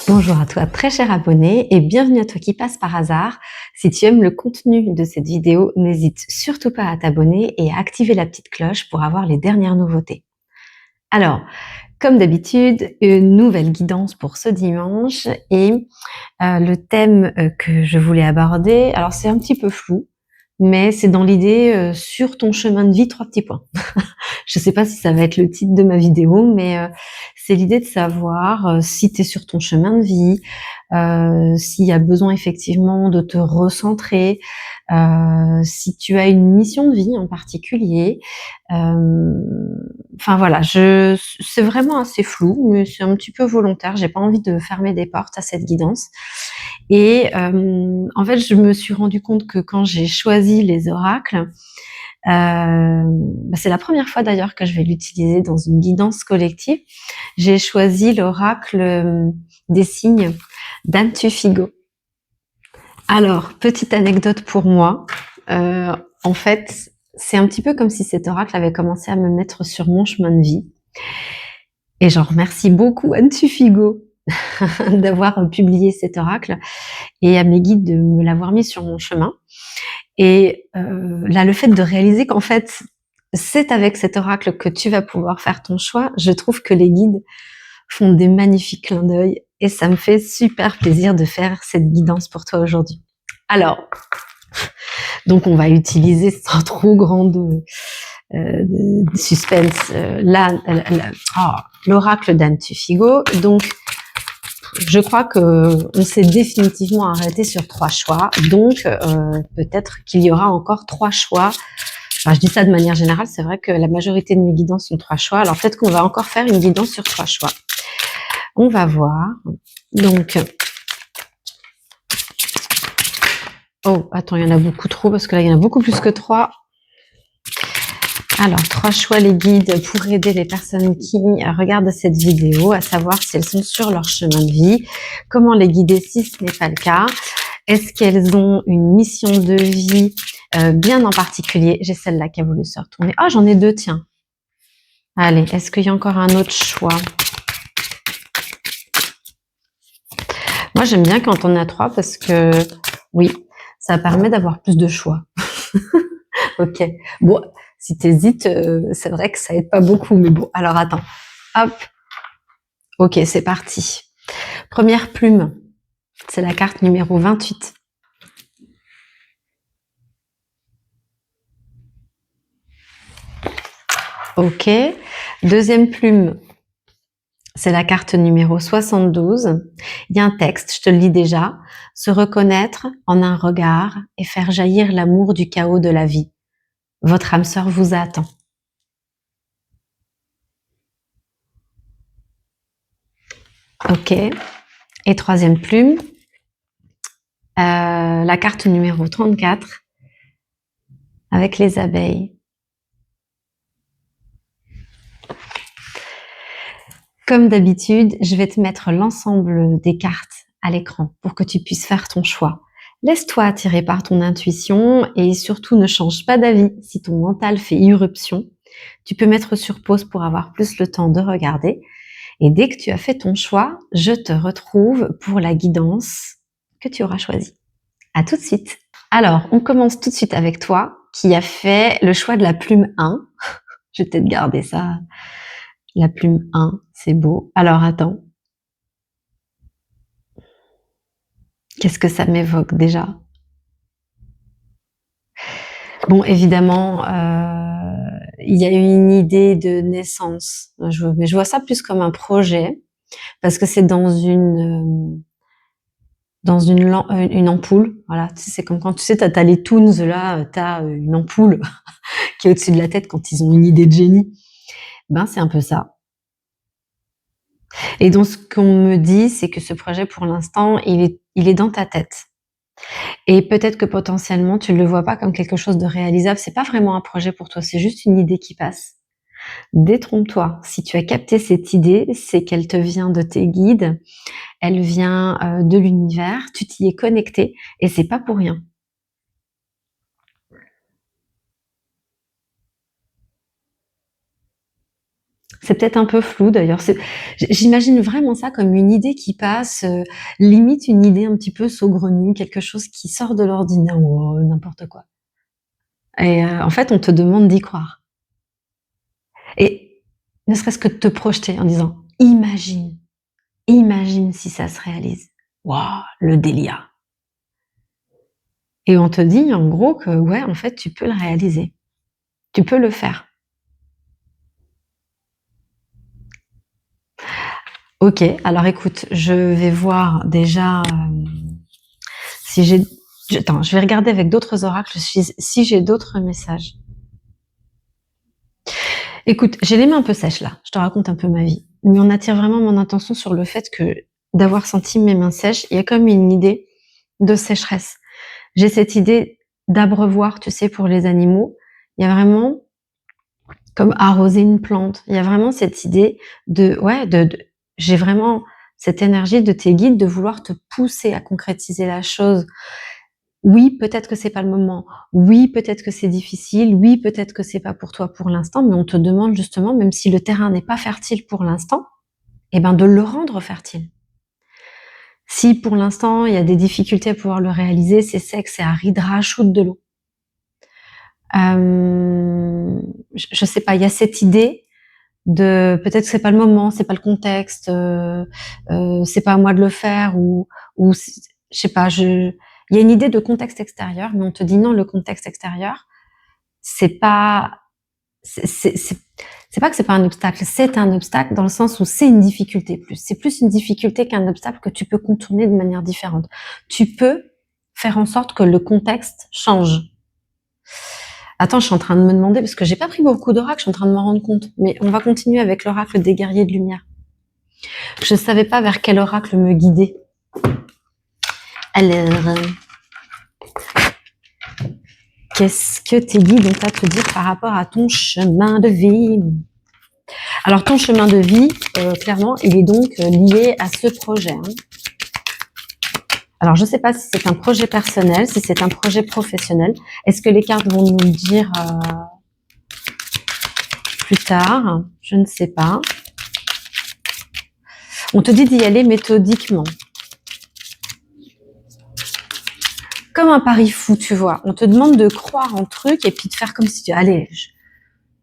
Bonjour à toi, très cher abonné, et bienvenue à toi qui passe par hasard. Si tu aimes le contenu de cette vidéo, n'hésite surtout pas à t'abonner et à activer la petite cloche pour avoir les dernières nouveautés. Alors, comme d'habitude, une nouvelle guidance pour ce dimanche et le thème que je voulais aborder, alors c'est un petit peu flou, mais c'est dans l'idée sur ton chemin de vie, trois petits points. Je sais pas si ça va être le titre de ma vidéo, mais c'est l'idée de savoir si tu es sur ton chemin de vie, s'il y a besoin effectivement de te recentrer, si tu as une mission de vie en particulier. Enfin voilà, c'est vraiment assez flou, mais c'est un petit peu volontaire. J'ai pas envie de fermer des portes à cette guidance. Et en fait, je me suis rendu compte que quand j'ai choisi les oracles, c'est la première fois d'ailleurs que je vais l'utiliser dans une guidance collective. J'ai choisi l'oracle des signes d'Anne Tuffigo. Alors, petite anecdote pour moi. En fait, c'est un petit peu comme si cet oracle avait commencé à me mettre sur mon chemin de vie. Et j'en remercie beaucoup Anne Tuffigo d'avoir publié cet oracle et à mes guides de me l'avoir mis sur mon chemin. Et là, le fait de réaliser qu'en fait, c'est avec cet oracle que tu vas pouvoir faire ton choix, je trouve que les guides font des magnifiques clins d'œil et ça me fait super plaisir de faire cette guidance pour toi aujourd'hui. Alors, donc on va utiliser sans trop grande suspense l'oracle d'Anne Tuffigo. Donc, je crois qu'on s'est définitivement arrêté sur 3 choix. Donc, peut-être qu'il y aura encore 3 choix. Enfin, je dis ça de manière générale, c'est vrai que la majorité de mes guidances sont 3 choix. Alors, peut-être qu'on va encore faire une guidance sur 3 choix. On va voir. Donc, oh, attends, il y en a beaucoup trop parce que là, il y en a beaucoup plus que 3. Alors, 3 choix les guides pour aider les personnes qui regardent cette vidéo à savoir si elles sont sur leur chemin de vie, comment les guider si ce n'est pas le cas, est-ce qu'elles ont une mission de vie bien en particulier. J'ai celle-là qui a voulu se retourner. Ah, j'en ai 2, tiens. Allez, est-ce qu'il y a encore un autre choix? Moi, j'aime bien quand on a 3 parce que, oui, ça permet d'avoir plus de choix. Ok. Bon, si t'hésites, c'est vrai que ça aide pas beaucoup, mais bon. Alors, attends. Hop. Ok, c'est parti. Première plume. C'est la carte numéro 28. Ok. Deuxième plume. C'est la carte numéro 72. Il y a un texte, je te le lis déjà. Se reconnaître en un regard et faire jaillir l'amour du chaos de la vie. Votre âme sœur vous attend. Ok. Et troisième plume. La carte numéro 34 avec les abeilles. Comme d'habitude, je vais te mettre l'ensemble des cartes à l'écran pour que tu puisses faire ton choix. Laisse-toi attirer par ton intuition et surtout ne change pas d'avis si ton mental fait irruption. Tu peux mettre sur pause pour avoir plus le temps de regarder. Et dès que tu as fait ton choix, je te retrouve pour la guidance que tu auras choisie. À tout de suite. Alors, on commence tout de suite avec toi qui a fait le choix de la plume 1. Je vais peut-être garder ça. La plume 1, c'est beau. Alors, attends. Qu'est-ce que ça m'évoque déjà? Bon, évidemment, il y a une idée de naissance. Mais je vois ça plus comme un projet parce que c'est dans une ampoule. Voilà, tu sais, c'est comme quand tu sais, t'as les toons là, t'as une ampoule qui est au-dessus de la tête quand ils ont une idée de génie. Ben, c'est un peu ça. Et donc, ce qu'on me dit, c'est que ce projet, pour l'instant, il est dans ta tête. Et peut-être que potentiellement, tu ne le vois pas comme quelque chose de réalisable. C'est pas vraiment un projet pour toi, c'est juste une idée qui passe. Détrompe-toi. Si tu as capté cette idée, c'est qu'elle te vient de tes guides, elle vient de l'univers, tu t'y es connecté et c'est pas pour rien. C'est peut-être un peu flou d'ailleurs. J'imagine vraiment ça comme une idée qui passe, limite une idée un petit peu saugrenue, quelque chose qui sort de l'ordinaire ou n'importe quoi. Et en fait, on te demande d'y croire. Et ne serait-ce que de te projeter en disant imagine, imagine si ça se réalise. Waouh, le délire. Et on te dit en gros que ouais, en fait, tu peux le réaliser. Tu peux le faire. Ok, alors écoute, je vais voir déjà si j'ai. Attends, je vais regarder avec d'autres oracles si j'ai d'autres messages. Écoute, j'ai les mains un peu sèches là, je te raconte un peu ma vie. Mais on attire vraiment mon attention sur le fait que d'avoir senti mes mains sèches, il y a comme une idée de sécheresse. J'ai cette idée d'abreuvoir, tu sais, pour les animaux. Il y a vraiment comme arroser une plante. Il y a vraiment cette idée j'ai vraiment cette énergie de tes guides de vouloir te pousser à concrétiser la chose. Oui, peut-être que c'est pas le moment. Oui, peut-être que c'est difficile. Oui, peut-être que c'est pas pour toi pour l'instant, mais on te demande justement, même si le terrain n'est pas fertile pour l'instant, eh ben, de le rendre fertile. Si pour l'instant, il y a des difficultés à pouvoir le réaliser, c'est sec, c'est aride, rajoute de l'eau. Je sais pas, il y a cette idée de peut-être que c'est pas le moment, c'est pas le contexte, c'est pas à moi de le faire ou je sais pas, il y a une idée de contexte extérieur, mais on te dit non, le contexte extérieur, c'est pas c'est pas que c'est pas un obstacle, c'est un obstacle dans le sens où c'est une difficulté plus. C'est plus une difficulté qu'un obstacle que tu peux contourner de manière différente. Tu peux faire en sorte que le contexte change. Attends, je suis en train de me demander, parce que j'ai pas pris beaucoup d'oracles, je suis en train de m'en rendre compte. Mais on va continuer avec l'oracle des guerriers de lumière. Je savais pas vers quel oracle me guider. Alors, qu'est-ce que tes guides ont à te dire par rapport à ton chemin de vie? Alors, ton chemin de vie, clairement, il est donc lié à ce projet. Hein. Alors, je sais pas si c'est un projet personnel, si c'est un projet professionnel. Est-ce que les cartes vont nous le dire plus tard? Je ne sais pas. On te dit d'y aller méthodiquement. Comme un pari fou, tu vois. On te demande de croire en truc et puis de faire comme si tu... Allez,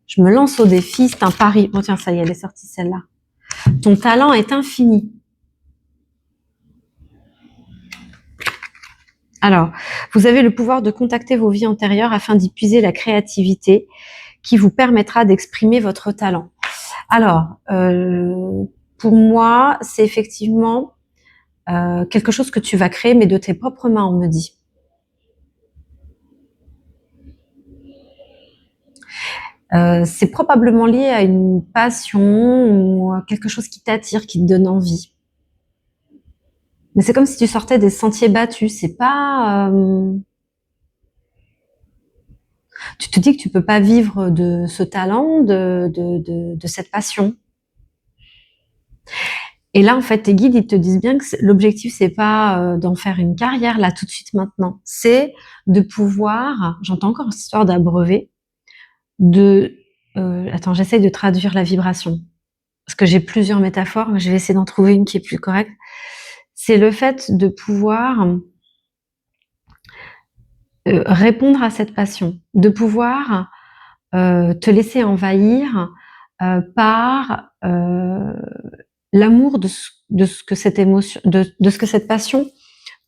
je me lance au défi, c'est un pari. Oh tiens, ça y est, elle est sortie celle-là. Ton talent est infini. Alors, vous avez le pouvoir de contacter vos vies antérieures afin d'y puiser la créativité qui vous permettra d'exprimer votre talent. Alors, pour moi, c'est effectivement quelque chose que tu vas créer, mais de tes propres mains, on me dit. C'est probablement lié à une passion ou à quelque chose qui t'attire, qui te donne envie. Mais c'est comme si tu sortais des sentiers battus. C'est pas. Tu te dis que tu peux pas vivre de ce talent, de cette passion. Et là, en fait, tes guides, ils te disent bien que l'objectif, c'est pas d'en faire une carrière là tout de suite maintenant. C'est de pouvoir. J'entends encore cette histoire d'abreuver. Attends, j'essaye de traduire la vibration parce que j'ai plusieurs métaphores, mais je vais essayer d'en trouver une qui est plus correcte. C'est le fait de pouvoir répondre à cette passion, de pouvoir te laisser envahir par l'amour de ce que cette émotion, de ce que cette passion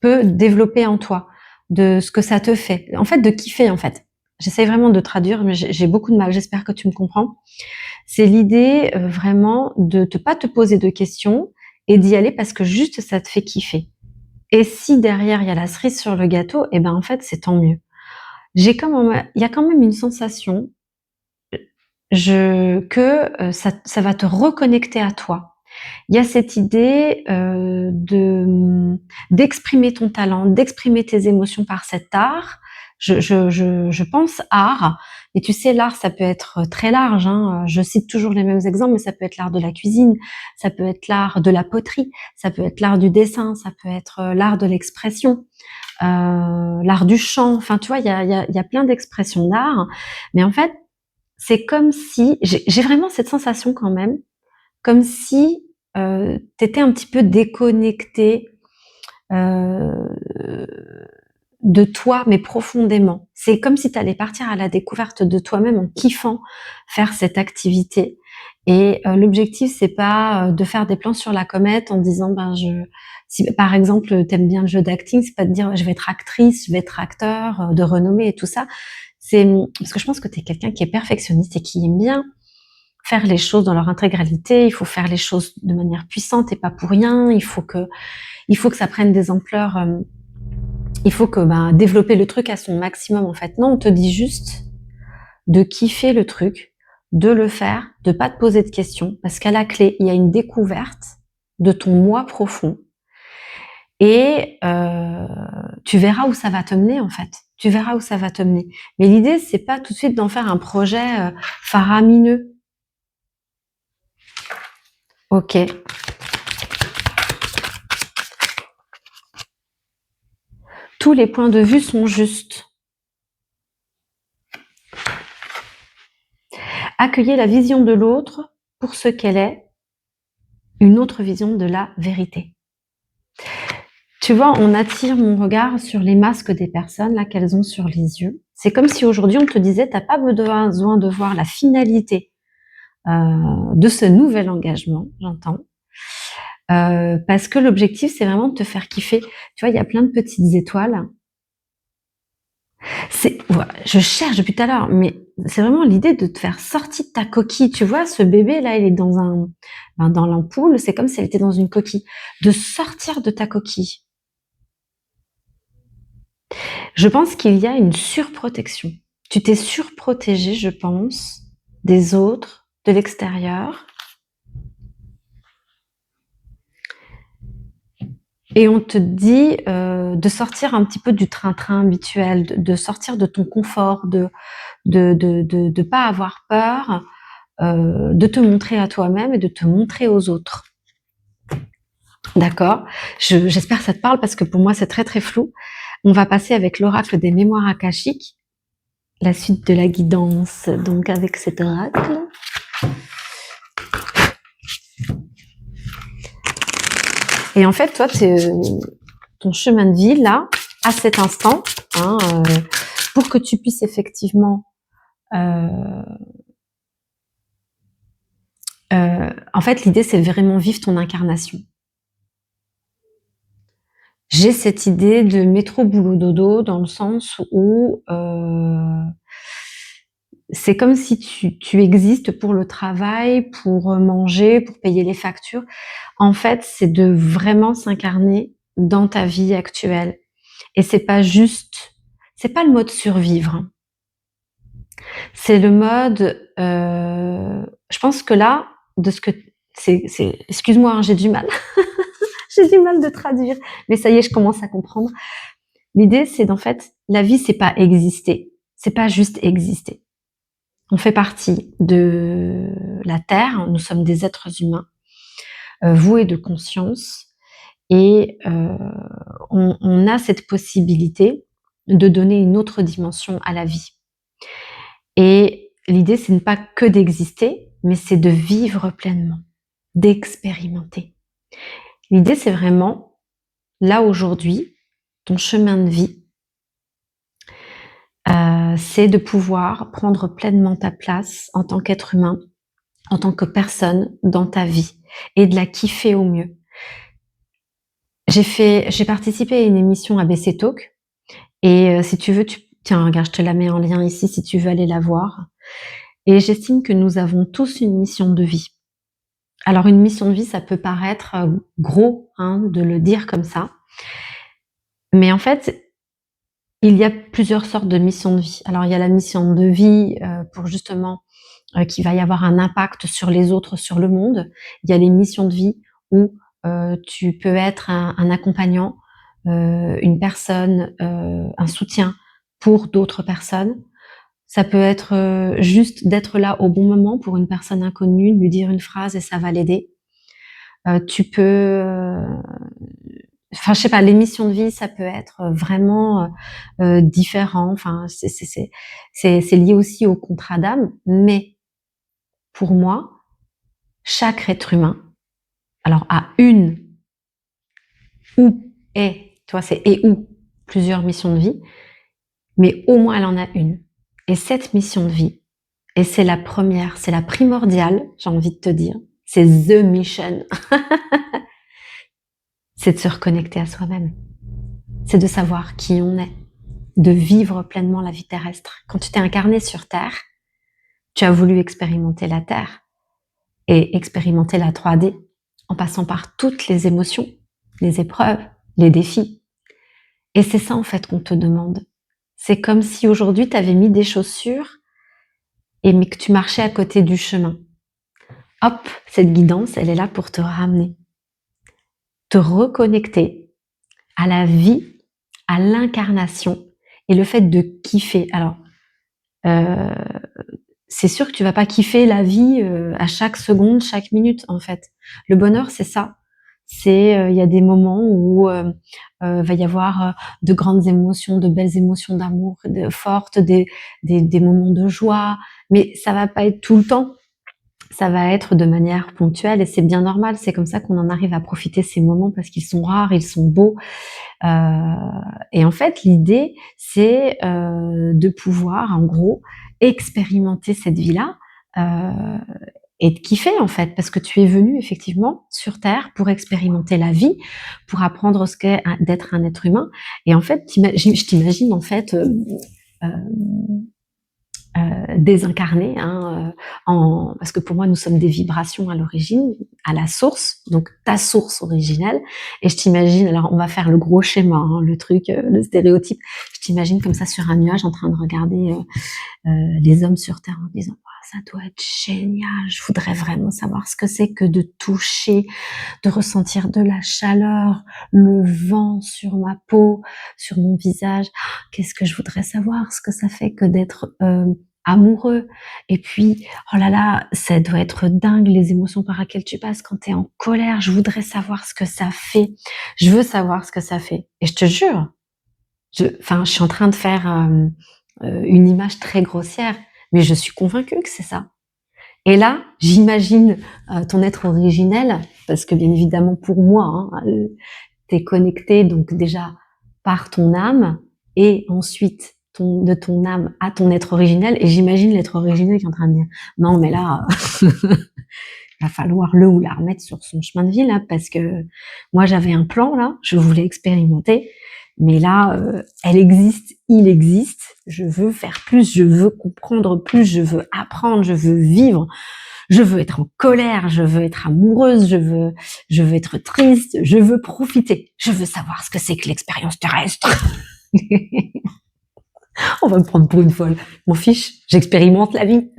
peut développer en toi, de ce que ça te fait. En fait, de kiffer, en fait. J'essaie vraiment de traduire, mais j'ai beaucoup de mal. J'espère que tu me comprends. C'est l'idée vraiment de ne pas te poser de questions et d'y aller parce que juste ça te fait kiffer. Et si derrière il y a la cerise sur le gâteau, et ben en fait c'est tant mieux. Il y a quand même une sensation que ça va te reconnecter à toi. Il y a cette idée d'exprimer ton talent, d'exprimer tes émotions par cet art. Je pense art. Et tu sais, l'art, ça peut être très large. Hein. Je cite toujours les mêmes exemples, mais ça peut être l'art de la cuisine, ça peut être l'art de la poterie, ça peut être l'art du dessin, ça peut être l'art de l'expression, l'art du chant. Enfin, tu vois, il y a plein d'expressions d'art. Mais en fait, c'est comme si j'ai vraiment cette sensation quand même, comme si t'étais un petit peu déconnecté euh, de toi, mais profondément. C'est comme si tu allais partir à la découverte de toi-même en kiffant faire cette activité. Et l'objectif, c'est pas de faire des plans sur la comète en disant, si par exemple t'aimes bien le jeu d'acting, c'est pas de dire je vais être actrice, je vais être acteur de renommée et tout ça. C'est parce que je pense que tu es quelqu'un qui est perfectionniste et qui aime bien faire les choses dans leur intégralité. Il faut faire les choses de manière puissante et pas pour rien. Il faut que ça prenne des ampleurs. Il faut que développer le truc à son maximum en fait. Non, on te dit juste de kiffer le truc, de le faire, de pas te poser de questions, parce qu'à la clé, il y a une découverte de ton moi profond. Et tu verras où ça va te mener en fait. Tu verras où ça va te mener. Mais l'idée, c'est pas tout de suite d'en faire un projet faramineux. Ok. Tous les points de vue sont justes. Accueillez la vision de l'autre pour ce qu'elle est, une autre vision de la vérité. Tu vois, on attire mon regard sur les masques des personnes là qu'elles ont sur les yeux. C'est comme si aujourd'hui on te disait, t'as pas besoin de voir la finalité de ce nouvel engagement, j'entends, parce que l'objectif c'est vraiment de te faire kiffer. Tu vois, il y a plein de petites étoiles. Je cherche depuis tout à l'heure, mais c'est vraiment l'idée de te faire sortir de ta coquille. Tu vois, ce bébé là, il est dans l'ampoule. C'est comme si elle était dans une coquille. De sortir de ta coquille. Je pense qu'il y a une surprotection. Tu t'es surprotégé, je pense, des autres, de l'extérieur. Et on te dit de sortir un petit peu du train-train habituel, de sortir de ton confort, de pas avoir peur, de te montrer à toi-même et de te montrer aux autres. D'accord. J'espère que ça te parle parce que pour moi c'est très très flou. On va passer avec l'oracle des mémoires akashiques, la suite de la guidance, donc avec cet oracle. Et en fait, toi, ton chemin de vie, là, à cet instant, pour que tu puisses effectivement... en fait, l'idée, c'est vraiment vivre ton incarnation. J'ai cette idée de métro boulot dodo dans le sens où c'est comme si tu existes pour le travail, pour manger, pour payer les factures. En fait, c'est de vraiment s'incarner dans ta vie actuelle. Et c'est pas le mode survivre. C'est le mode, je pense que là, de ce que excuse-moi, hein, j'ai du mal. J'ai du mal de traduire, mais ça y est, je commence à comprendre. L'idée, c'est d'en fait, la vie, c'est pas exister. C'est pas juste exister. On fait partie de la Terre, nous sommes des êtres humains, voués de conscience, et on a cette possibilité de donner une autre dimension à la vie. Et l'idée, c'est pas que d'exister, mais c'est de vivre pleinement, d'expérimenter. L'idée, c'est vraiment, là aujourd'hui, ton chemin de vie, c'est de pouvoir prendre pleinement ta place en tant qu'être humain, en tant que personne dans ta vie, et de la kiffer au mieux. J'ai participé à une émission ABC Talk, et si tu veux, tiens, regarde, je te la mets en lien ici si tu veux aller la voir. Et j'estime que nous avons tous une mission de vie. Alors une mission de vie, ça peut paraître gros de le dire comme ça. Mais en fait, il y a plusieurs sortes de missions de vie. Alors il y a la mission de vie pour justement qu'il va y avoir un impact sur les autres, sur le monde. Il y a les missions de vie où tu peux être un accompagnant, une personne, un soutien pour d'autres personnes. Ça peut être juste d'être là au bon moment pour une personne inconnue, lui dire une phrase et ça va l'aider. Tu peux enfin, je sais pas, les missions de vie, ça peut être vraiment différent. Enfin, c'est lié aussi au contrat d'âme. Mais pour moi, chaque être humain, alors a une ou est, tu vois, c'est et ou plusieurs missions de vie, mais au moins elle en a une. Et cette mission de vie, et c'est la première, c'est la primordiale, j'ai envie de te dire, c'est the mission, c'est de se reconnecter à soi-même. C'est de savoir qui on est, de vivre pleinement la vie terrestre. Quand tu t'es incarné sur Terre, tu as voulu expérimenter la Terre et expérimenter la 3D en passant par toutes les émotions, les épreuves, les défis. Et c'est ça en fait qu'on te demande. C'est comme si aujourd'hui tu avais mis des chaussures et mais que tu marchais à côté du chemin. Hop, cette guidance, elle est là pour te ramener, te reconnecter à la vie, à l'incarnation et le fait de kiffer. Alors, euh, c'est sûr que tu vas pas kiffer la vie à chaque seconde, chaque minute en fait. Le bonheur, c'est ça. C'est il y a des moments où va y avoir de grandes émotions, de belles émotions d'amour fortes, des moments de joie, mais ça va pas être tout le temps. Ça va être de manière ponctuelle et c'est bien normal. C'est comme ça qu'on en arrive à profiter ces moments parce qu'ils sont rares, ils sont beaux. Et en fait, l'idée, c'est de pouvoir, en gros, expérimenter cette vie-là et de kiffer, en fait, parce que tu es venu effectivement sur Terre pour expérimenter la vie, pour apprendre ce qu'est d'être un être humain. Et en fait, je t'imagine en fait euh, désincarné, hein, parce que pour moi nous sommes des vibrations à l'origine, à la source, donc ta source originelle. Et je t'imagine, alors on va faire le gros schéma, hein, le truc, le stéréotype. Je t'imagine comme ça sur un nuage en train de regarder les hommes sur Terre en disant oh, ça doit être génial, je voudrais vraiment savoir ce que c'est que de toucher, de ressentir de la chaleur, le vent sur ma peau, sur mon visage. Qu'est-ce que je voudrais savoir ce que ça fait que d'être amoureux. Et puis, oh là là, ça doit être dingue les émotions par lesquelles tu passes quand tu es en colère. Je voudrais savoir ce que ça fait. Je veux savoir ce que ça fait. Et je te jure, je suis en train de faire une image très grossière, mais je suis convaincue que c'est ça. Et là, j'imagine ton être originel, parce que bien évidemment pour moi, hein, t'es connecté donc déjà par ton âme et ensuite de ton âme à ton être originel. Et j'imagine l'être originel qui est en train de dire non mais là, va falloir le ou la remettre sur son chemin de vie là, parce que moi j'avais un plan là, je voulais expérimenter, mais là elle existe, il existe. Je veux faire plus, je veux comprendre plus, je veux apprendre, je veux vivre. Je veux être en colère, je veux être amoureuse, je veux être triste, je veux profiter. Je veux savoir ce que c'est que l'expérience terrestre. On va me prendre pour une folle. M'en fiche, j'expérimente la vie.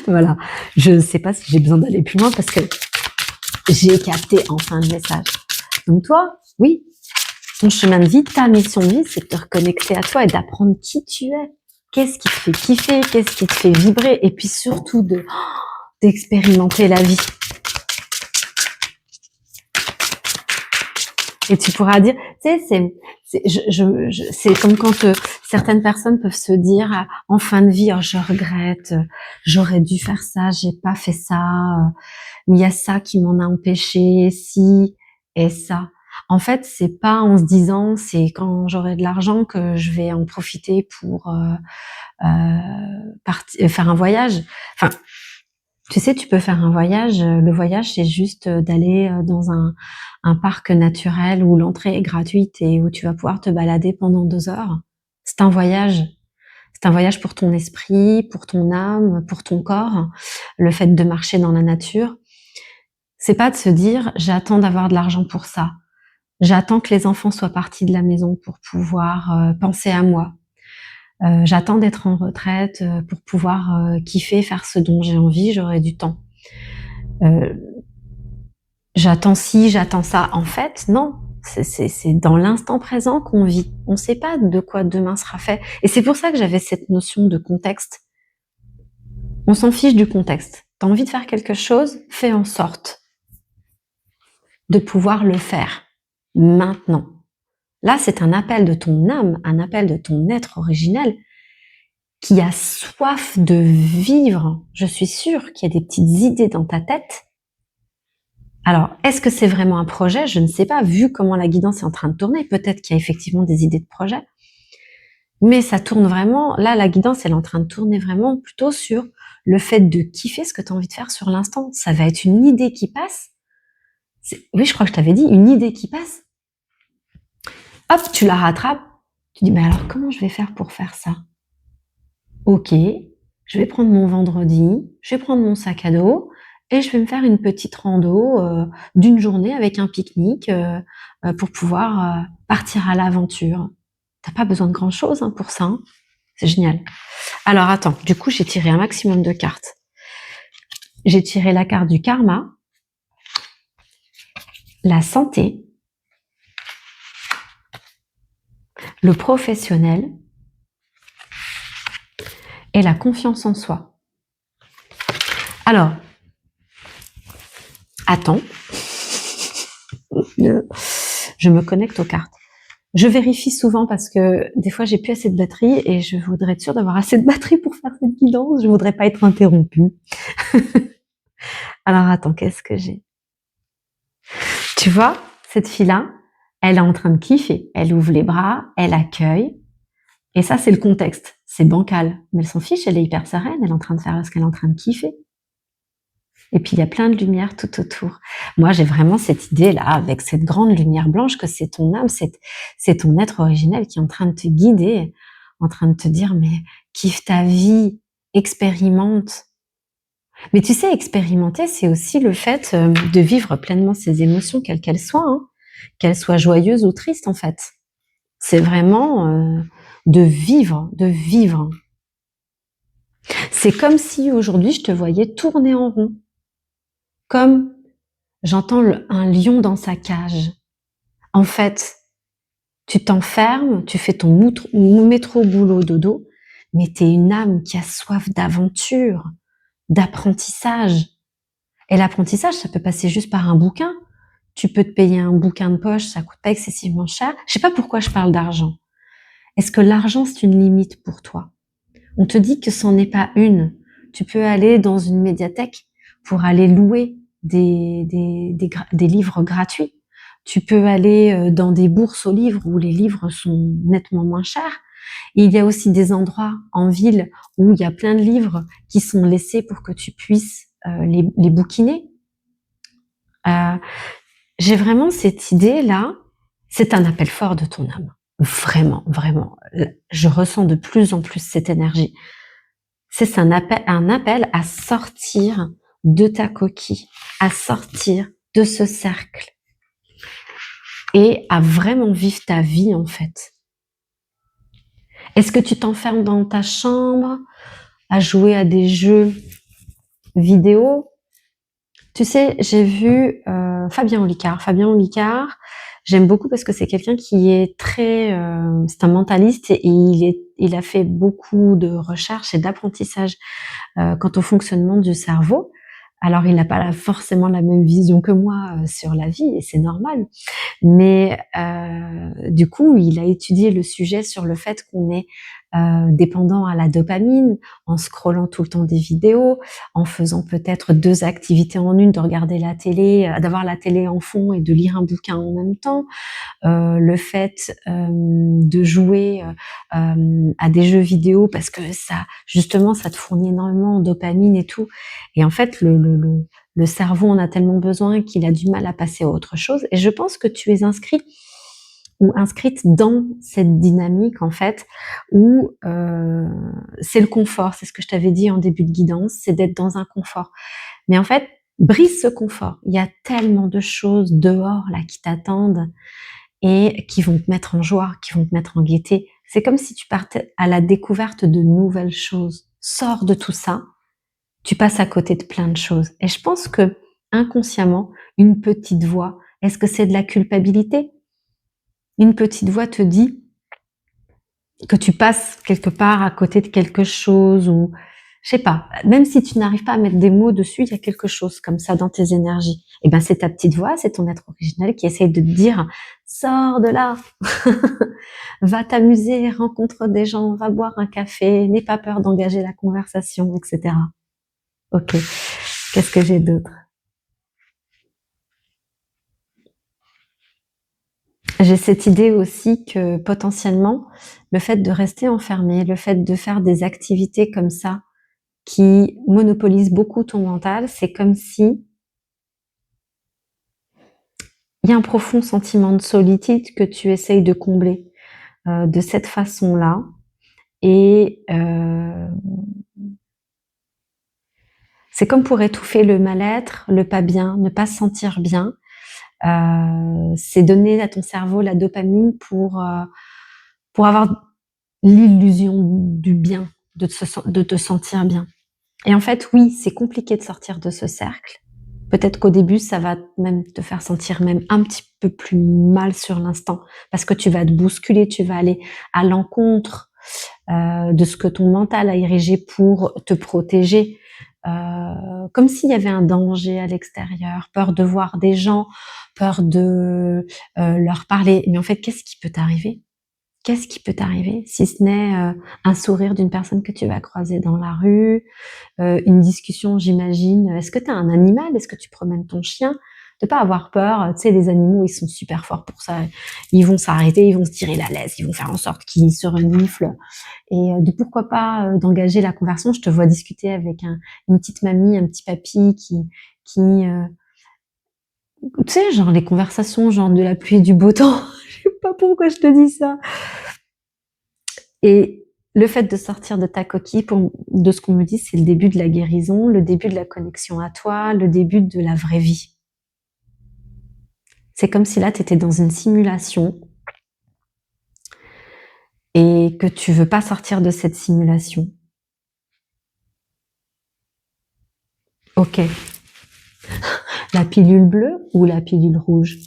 Voilà. Je ne sais pas si j'ai besoin d'aller plus loin parce que j'ai capté enfin le message. Donc toi, oui, ton chemin de vie, ta mission de vie, c'est de te reconnecter à toi et d'apprendre qui tu es. Qu'est-ce qui te fait kiffer, qu'est-ce qui te fait vibrer, et puis surtout d'expérimenter la vie. Et tu pourras dire, tu sais, c'est comme quand certaines personnes peuvent se dire en fin de vie, oh, je regrette, j'aurais dû faire ça, j'ai pas fait ça, mais il y a ça qui m'en a empêché, si et ça. En fait, c'est pas en se disant, c'est quand j'aurai de l'argent que je vais en profiter pour faire un voyage. Enfin, tu sais, tu peux faire un voyage. Le voyage, c'est juste d'aller dans un parc naturel où l'entrée est gratuite et où tu vas pouvoir te balader pendant 2 heures. C'est un voyage. C'est un voyage pour ton esprit, pour ton âme, pour ton corps. Le fait de marcher dans la nature, c'est pas de se dire j'attends d'avoir de l'argent pour ça. J'attends que les enfants soient partis de la maison pour pouvoir penser à moi. J'attends d'être en retraite pour pouvoir kiffer, faire ce dont j'ai envie, j'aurai du temps. J'attends ci, j'attends ça. En fait, non. C'est dans l'instant présent qu'on vit. On ne sait pas de quoi demain sera fait. Et c'est pour ça que j'avais cette notion de contexte. On s'en fiche du contexte. T'as envie de faire quelque chose, fais en sorte de pouvoir le faire. maintenant. Là, c'est un appel de ton âme, un appel de ton être originel qui a soif de vivre. Je suis sûre qu'il y a des petites idées dans ta tête. Alors, est-ce que c'est vraiment un projet? Je ne sais pas, vu comment la guidance est en train de tourner. Peut-être qu'il y a effectivement des idées de projet. Mais ça tourne vraiment, là, la guidance, elle est en train de tourner vraiment plutôt sur le fait de kiffer ce que tu as envie de faire sur l'instant. Ça va être une idée qui passe. Oui, je crois que je t'avais dit, une idée qui passe. Hop, tu la rattrapes. Tu dis, mais alors, comment je vais faire pour faire ça? Ok, je vais prendre mon vendredi, je vais prendre mon sac à dos et je vais me faire une petite rando d'une journée avec un pique-nique pour pouvoir partir à l'aventure. T'as pas besoin de grand-chose hein, pour ça. Hein. C'est génial. Alors attends, du coup j'ai tiré un maximum de cartes. J'ai tiré la carte du karma, la santé, le professionnel et la confiance en soi. Alors, attends, je me connecte aux cartes. Je vérifie souvent parce que des fois j'ai plus assez de batterie et je voudrais être sûre d'avoir assez de batterie pour faire cette guidance. Je voudrais pas être interrompue. Alors attends, qu'est-ce que j'ai? Tu vois, cette fille-là, elle est en train de kiffer. Elle ouvre les bras, elle accueille. Et ça, c'est le contexte. C'est bancal. Mais elle s'en fiche, elle est hyper sereine. Elle est en train de faire ce qu'elle est en train de kiffer. Et puis, il y a plein de lumière tout autour. Moi, j'ai vraiment cette idée-là, avec cette grande lumière blanche, que c'est ton âme, c'est ton être originel qui est en train de te guider, en train de te dire, mais kiffe ta vie, expérimente. Mais tu sais, expérimenter, c'est aussi le fait de vivre pleinement ses émotions, quelles qu'elles soient, hein, qu'elles soient joyeuses ou tristes, en fait. C'est vraiment de vivre, de vivre. C'est comme si aujourd'hui, je te voyais tourner en rond. Comme j'entends un lion dans sa cage. En fait, tu t'enfermes, tu fais ton métro boulot dodo, mais t'es une âme qui a soif d'aventure, d'apprentissage. Et l'apprentissage, ça peut passer juste par un bouquin. Tu peux te payer un bouquin de poche, ça coûte pas excessivement cher. Je sais pas pourquoi je parle d'argent. Est-ce que l'argent, c'est une limite pour toi? On te dit que c'en est pas une. Tu peux aller dans une médiathèque pour aller louer des livres gratuits. Tu peux aller dans des bourses aux livres où les livres sont nettement moins chers. Et il y a aussi des endroits en ville où il y a plein de livres qui sont laissés pour que tu puisses les bouquiner. J'ai vraiment cette idée-là. C'est un appel fort de ton âme. Vraiment, vraiment. Je ressens de plus en plus cette énergie. C'est un appel à sortir de ta coquille, à sortir de ce cercle et à vraiment vivre ta vie en fait. Est-ce que tu t'enfermes dans ta chambre à jouer à des jeux vidéo? Tu sais, j'ai vu Fabien Olicard. Fabien Olicard, j'aime beaucoup parce que c'est quelqu'un qui est très, c'est un mentaliste et il a fait beaucoup de recherches et d'apprentissage quant au fonctionnement du cerveau. Alors, il n'a pas forcément la même vision que moi sur la vie et c'est normal. Mais du coup, il a étudié le sujet sur le fait qu'on est dépendant à la dopamine, en scrollant tout le temps des vidéos, en faisant peut-être 2 activités en une, de regarder la télé, d'avoir la télé en fond et de lire un bouquin en même temps. Le fait de jouer à des jeux vidéo parce que ça, justement, ça te fournit énormément de dopamine et tout. Et en fait, le cerveau en a tellement besoin qu'il a du mal à passer à autre chose. Et je pense que tu es inscrit ou inscrite dans cette dynamique en fait où c'est le confort, c'est ce que je t'avais dit en début de guidance, c'est d'être dans un confort. Mais en fait, brise ce confort. Il y a tellement de choses dehors là qui t'attendent et qui vont te mettre en joie, qui vont te mettre en gaieté. C'est comme si tu partais à la découverte de nouvelles choses. Sors de tout ça, tu passes à côté de plein de choses. Et je pense que inconsciemment, une petite voix, est-ce que c'est de la culpabilité? Une petite voix te dit que tu passes quelque part à côté de quelque chose ou je sais pas, même si tu n'arrives pas à mettre des mots dessus, il y a quelque chose comme ça dans tes énergies. Et ben c'est ta petite voix, c'est ton être originel qui essaye de te dire sors de là. Va t'amuser, rencontre des gens, va boire un café, n'aie pas peur d'engager la conversation, etc. Ok, qu'est-ce que j'ai d'autre? J'ai cette idée aussi que potentiellement, le fait de rester enfermé, le fait de faire des activités comme ça, qui monopolisent beaucoup ton mental, c'est comme si il y a un profond sentiment de solitude que tu essayes de combler de cette façon-là. Et c'est comme pour étouffer le mal-être, le pas bien, ne pas se sentir bien. C'est donner à ton cerveau la dopamine pour avoir l'illusion du bien, de te sentir bien. Et en fait, oui, c'est compliqué de sortir de ce cercle. Peut-être qu'au début, ça va même te faire sentir même un petit peu plus mal sur l'instant, parce que tu vas te bousculer, tu vas aller à l'encontre de ce que ton mental a érigé pour te protéger, comme s'il y avait un danger à l'extérieur, peur de voir des gens, peur de leur parler. Mais en fait, qu'est-ce qui peut t'arriver? Qu'est-ce qui peut t'arriver si ce n'est un sourire d'une personne que tu vas croiser dans la rue, une discussion, j'imagine. Est-ce que tu as un animal? Est-ce que tu promènes ton chien? De pas avoir peur. Tu sais, les animaux, ils sont super forts pour ça. Ils vont s'arrêter, ils vont se tirer la laisse, ils vont faire en sorte qu'ils se reniflent. Et de pourquoi pas d'engager la conversation. Je te vois discuter avec une petite mamie, un petit papy qui tu sais, genre les conversations, genre de la pluie et du beau temps. Je sais pas pourquoi je te dis ça. Et le fait de sortir de ta coquille, de ce qu'on me dit, c'est le début de la guérison, le début de la connexion à toi, le début de la vraie vie. C'est comme si là, tu étais dans une simulation et que tu veux pas sortir de cette simulation. Ok. La pilule bleue ou la pilule rouge?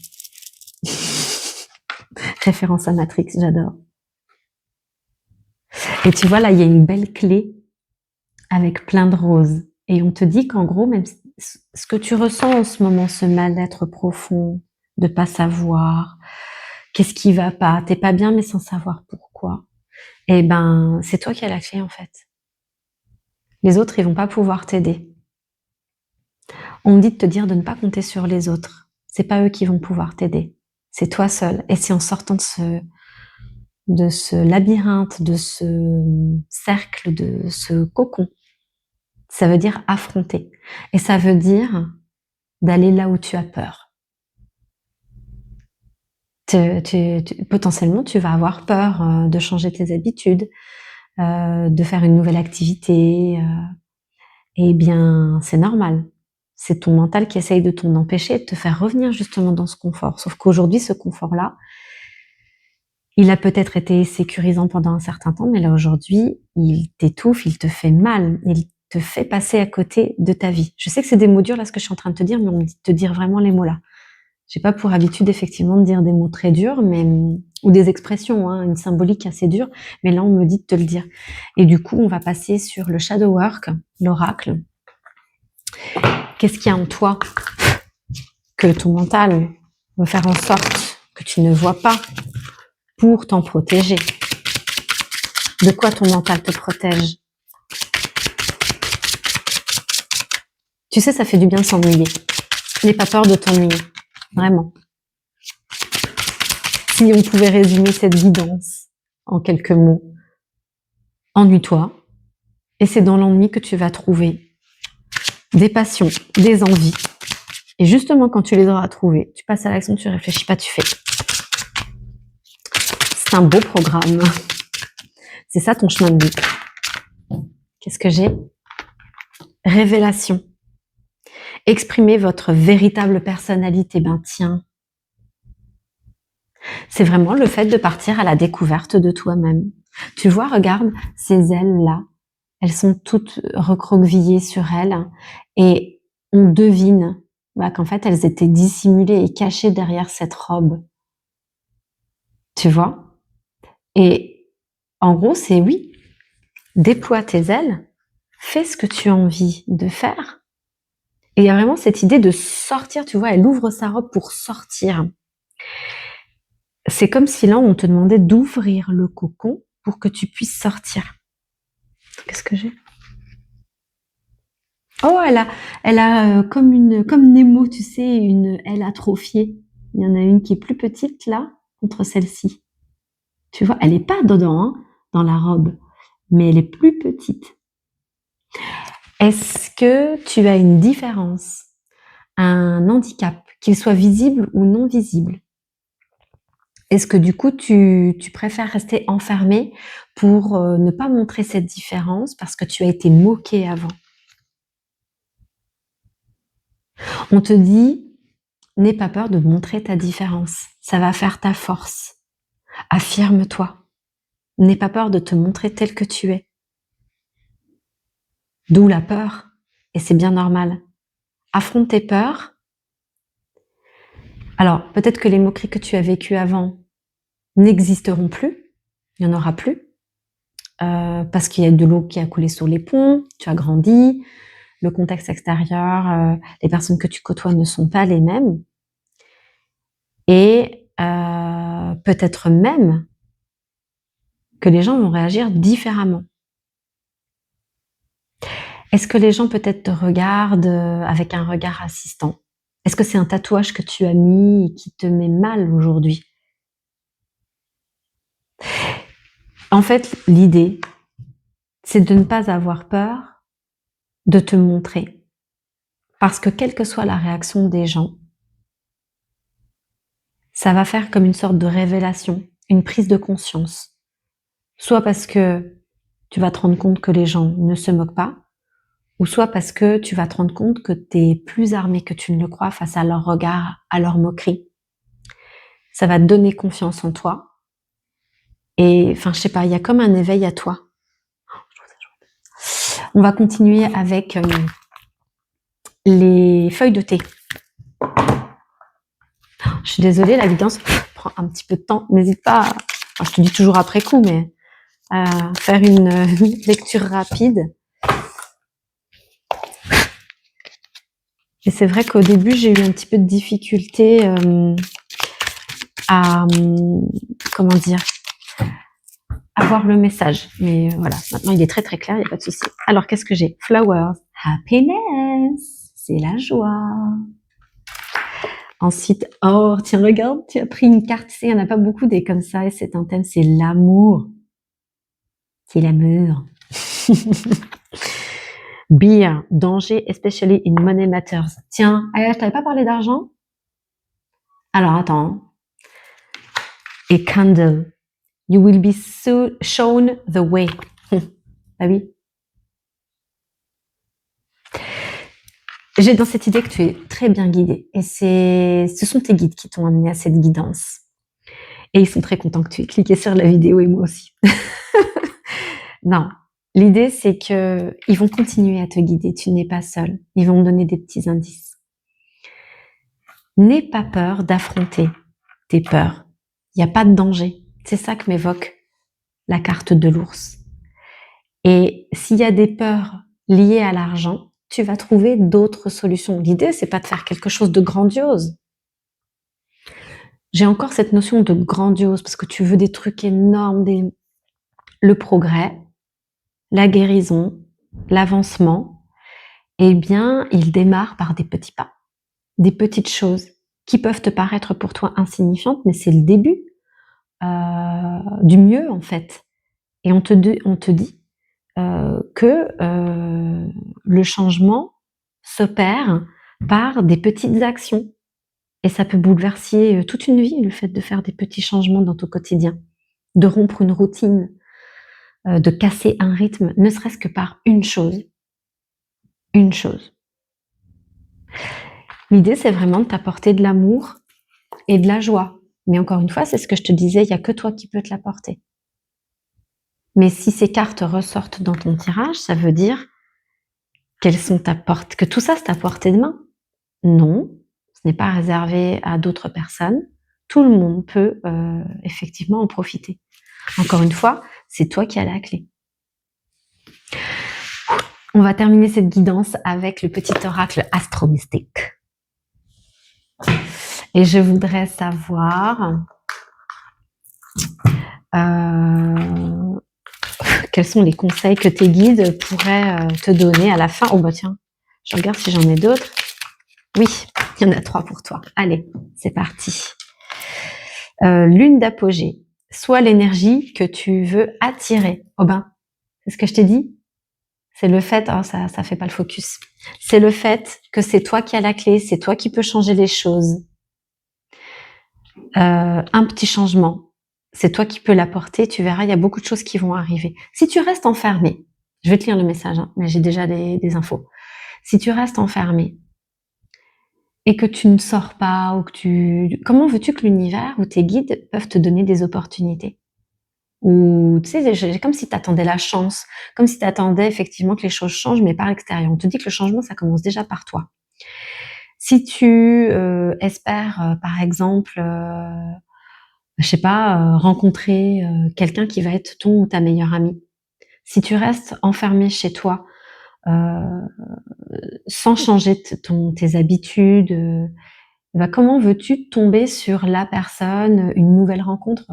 Référence à Matrix, j'adore. Et tu vois, là, il y a une belle clé avec plein de roses. Et on te dit qu'en gros, même ce que tu ressens en ce moment, ce mal-être profond, de pas savoir, qu'est-ce qui va pas, t'es pas bien mais sans savoir pourquoi, eh ben, c'est toi qui as la clé en fait. Les autres, ils vont pas pouvoir t'aider. On me dit de te dire de ne pas compter sur les autres. C'est pas eux qui vont pouvoir t'aider. C'est toi seul. Et c'est en sortant de ce labyrinthe, de ce cercle, de ce cocon. Ça veut dire affronter. Et ça veut dire d'aller là où tu as peur. Potentiellement, tu vas avoir peur de changer tes habitudes, de faire une nouvelle activité. Eh bien, c'est normal. C'est ton mental qui essaye de t'en empêcher, de te faire revenir justement dans ce confort. Sauf qu'aujourd'hui, ce confort-là, il a peut-être été sécurisant pendant un certain temps, mais là aujourd'hui, il t'étouffe, il te fait mal, il te fait passer à côté de ta vie. Je sais que c'est des mots durs là ce que je suis en train de te dire, mais on me dit de te dire vraiment les mots là. J'ai pas pour habitude effectivement de dire des mots très durs, mais ou des expressions, hein, une symbolique assez dure, mais là on me dit de te le dire. Et du coup, on va passer sur le shadow work, l'oracle. Qu'est-ce qu'il y a en toi que ton mental veut faire en sorte que tu ne vois pas pour t'en protéger? De quoi ton mental te protège? Tu sais, ça fait du bien de s'ennuyer. N'aie pas peur de t'ennuyer. Vraiment. Si on pouvait résumer cette guidance en quelques mots, ennuie-toi. Et c'est dans l'ennui que tu vas trouver des passions, des envies. Et justement, quand tu les auras trouvées, tu passes à l'action, tu réfléchis pas, tu fais. C'est un beau programme. C'est ça ton chemin de vie. Qu'est-ce que j'ai? Révélation. Exprimer votre véritable personnalité. Ben tiens. C'est vraiment le fait de partir à la découverte de toi-même. Tu vois, regarde ces ailes-là. Elles sont toutes recroquevillées sur elles et on devine qu'en fait, elles étaient dissimulées et cachées derrière cette robe. Tu vois? Et en gros, c'est oui, déploie tes ailes, fais ce que tu as envie de faire. Et il y a vraiment cette idée de sortir, tu vois, elle ouvre sa robe pour sortir. c'est comme si là, on te demandait d'ouvrir le cocon pour que tu puisses sortir. Qu'est-ce que j'ai? Oh, elle a comme Nemo, tu sais, une aile atrophiée. Il y en a une qui est plus petite là, contre celle-ci. Tu vois, elle n'est pas dedans, hein, dans la robe, mais elle est plus petite. Est-ce que tu as une différence, un handicap, qu'il soit visible ou non visible? Est-ce que du coup, tu préfères rester enfermé pour ne pas montrer cette différence parce que tu as été moqué avant? On te dit, n'aie pas peur de montrer ta différence. Ça va faire ta force. Affirme-toi. N'aie pas peur de te montrer tel que tu es. D'où la peur. Et c'est bien normal. Affronte tes peurs. Alors, peut-être que les moqueries que tu as vécues avant n'existeront plus. Il n'y en aura plus. Parce qu'il y a de l'eau qui a coulé sur les ponts. Tu as grandi. Le contexte extérieur, les personnes que tu côtoies ne sont pas les mêmes. Et peut-être même que les gens vont réagir différemment. Est-ce que les gens peut-être te regardent avec un regard assistant? Est-ce que c'est un tatouage que tu as mis et qui te met mal aujourd'hui? En fait, l'idée, c'est de ne pas avoir peur de te montrer. Parce que quelle que soit la réaction des gens, ça va faire comme une sorte de révélation, une prise de conscience. Soit parce que tu vas te rendre compte que les gens ne se moquent pas, ou soit parce que tu vas te rendre compte que tu es plus armé que tu ne le crois face à leur regard, à leur moquerie. Ça va te donner confiance en toi. Et enfin, je sais pas, il y a comme un éveil à toi. On va continuer avec les feuilles de thé. Je suis désolée, la guidance prend un petit peu de temps. N'hésite pas, enfin, je te dis toujours après coup, mais à faire une lecture rapide. Et c'est vrai qu'au début, j'ai eu un petit peu de difficulté à, comment dire, à voir le message. Mais voilà, maintenant il est très très clair, il n'y a pas de souci. Alors, qu'est-ce que j'ai? Flowers, happiness, c'est la joie. Ensuite, oh, tiens, regarde, tu as pris une carte, tu sais, il n'y en a pas beaucoup des comme ça, et c'est un thème, c'est l'amour. C'est l'amour. Beer, danger, especially in money matters. Tiens, je t'avais pas parlé d'argent? Alors, attends. Et candle. You will be shown the way. Ah oui. J'ai dans cette idée que tu es très bien guidé. Et ce sont tes guides qui t'ont amené à cette guidance. Et ils sont très contents que tu aies cliqué sur la vidéo et moi aussi. Non. L'idée, c'est que ils vont continuer à te guider. Tu n'es pas seul. Ils vont te donner des petits indices. N'aie pas peur d'affronter tes peurs. Il n'y a pas de danger. C'est ça que m'évoque la carte de l'ours. Et s'il y a des peurs liées à l'argent, tu vas trouver d'autres solutions. L'idée, c'est pas de faire quelque chose de grandiose. J'ai encore cette notion de grandiose parce que tu veux des trucs énormes, le progrès, la guérison, l'avancement. Eh bien, il démarre par des petits pas, des petites choses qui peuvent te paraître pour toi insignifiantes, mais c'est le début du mieux en fait. Et on te dit que le changement s'opère par des petites actions. Et ça peut bouleverser toute une vie, le fait de faire des petits changements dans ton quotidien, de rompre une routine, de casser un rythme, ne serait-ce que par une chose. Une chose. L'idée, c'est vraiment de t'apporter de l'amour et de la joie. Mais encore une fois, c'est ce que je te disais, il n'y a que toi qui peux te l'apporter. Mais si ces cartes ressortent dans ton tirage, ça veut dire qu'elles sont que tout ça, c'est à portée de main. Non, ce n'est pas réservé à d'autres personnes. Tout le monde peut effectivement en profiter. Encore une fois, c'est toi qui as la clé. On va terminer cette guidance avec le petit oracle astromystique. Et je voudrais savoir Quels sont les conseils que tes guides pourraient te donner à la fin? Oh bah tiens, je regarde si j'en ai d'autres. Oui, il y en a 3 pour toi. Allez, c'est parti. Lune d'apogée. Soit l'énergie que tu veux attirer. Oh ben, c'est ce que je t'ai dit. C'est le fait, oh ça fait pas le focus. C'est le fait que c'est toi qui as la clé, c'est toi qui peux changer les choses. Un petit changement, c'est toi qui peux l'apporter, tu verras, il y a beaucoup de choses qui vont arriver. Si tu restes enfermé, je vais te lire le message, hein, mais j'ai déjà des infos. Si tu restes enfermé et que tu ne sors pas ou que comment veux-tu que l'univers ou tes guides peuvent te donner des opportunités? Ou tu sais, comme si tu attendais la chance, comme si tu attendais effectivement que les choses changent, mais par l'extérieur. On te dit que le changement, ça commence déjà par toi. Si tu espères, par exemple, je sais pas, rencontrer quelqu'un qui va être ton ou ta meilleure amie. Si tu restes enfermé chez toi, sans changer tes habitudes, bah, comment veux-tu tomber sur la personne, une nouvelle rencontre?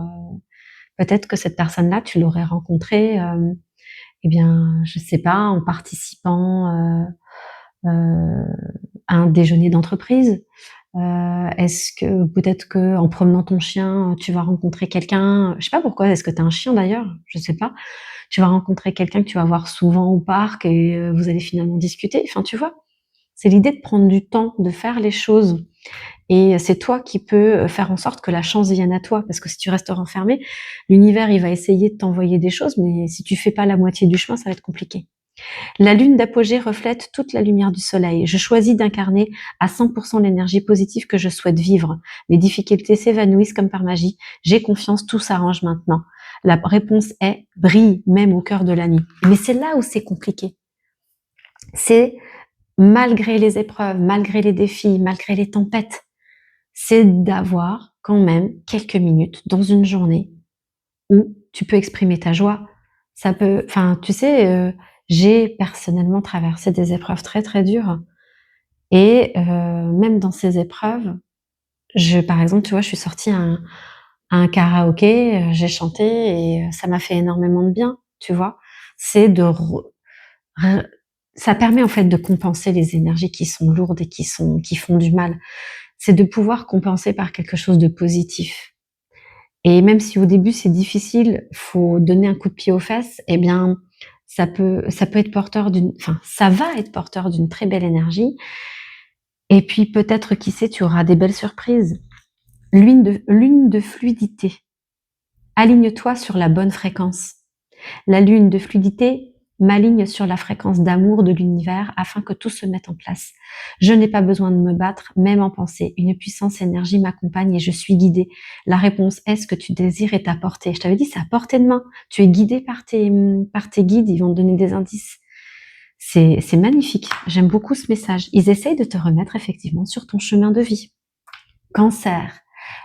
Peut-être que cette personne-là, tu l'aurais rencontrée, eh bien, je sais pas, en participant à un déjeuner d'entreprise. Est-ce que peut-être que en promenant ton chien, tu vas rencontrer quelqu'un, je sais pas pourquoi, est-ce que tu as un chien d'ailleurs? Je sais pas. Tu vas rencontrer quelqu'un que tu vas voir souvent au parc et vous allez finalement discuter. Enfin, tu vois? C'est l'idée de prendre du temps, de faire les choses et c'est toi qui peux faire en sorte que la chance vienne à toi. Parce que si tu restes renfermé, l'univers, il va essayer de t'envoyer des choses, mais si tu fais pas la moitié du chemin, ça va être compliqué. La lune d'apogée reflète toute la lumière du soleil. Je choisis d'incarner à 100% l'énergie positive que je souhaite vivre. Mes difficultés s'évanouissent comme par magie. J'ai confiance, tout s'arrange maintenant. La réponse est brille même au cœur de la nuit. Mais c'est là où c'est compliqué. C'est malgré les épreuves, malgré les défis, malgré les tempêtes, c'est d'avoir quand même quelques minutes dans une journée où tu peux exprimer ta joie. Ça peut, enfin, tu sais, j'ai personnellement traversé des épreuves très très dures et même dans ces épreuves, par exemple, tu vois, je suis sortie à un karaoké, j'ai chanté et ça m'a fait énormément de bien, tu vois. C'est de ça permet en fait de compenser les énergies qui sont lourdes et qui font du mal. C'est de pouvoir compenser par quelque chose de positif. Et même si au début c'est difficile, faut donner un coup de pied aux fesses, eh bien, ça peut être porteur enfin, ça va être porteur d'une très belle énergie. Et puis peut-être, qui sait, tu auras des belles surprises. Lune de fluidité. Aligne-toi sur la bonne fréquence. La lune de fluidité m'aligne sur la fréquence d'amour de l'univers afin que tout se mette en place. Je n'ai pas besoin de me battre, même en pensée. Une puissance énergie m'accompagne et je suis guidée. La réponse est ce que tu désires est à portée. Je t'avais dit, c'est à portée de main. Tu es guidé par tes guides, ils vont te donner des indices. C'est magnifique. J'aime beaucoup ce message. Ils essayent de te remettre effectivement sur ton chemin de vie. Cancer.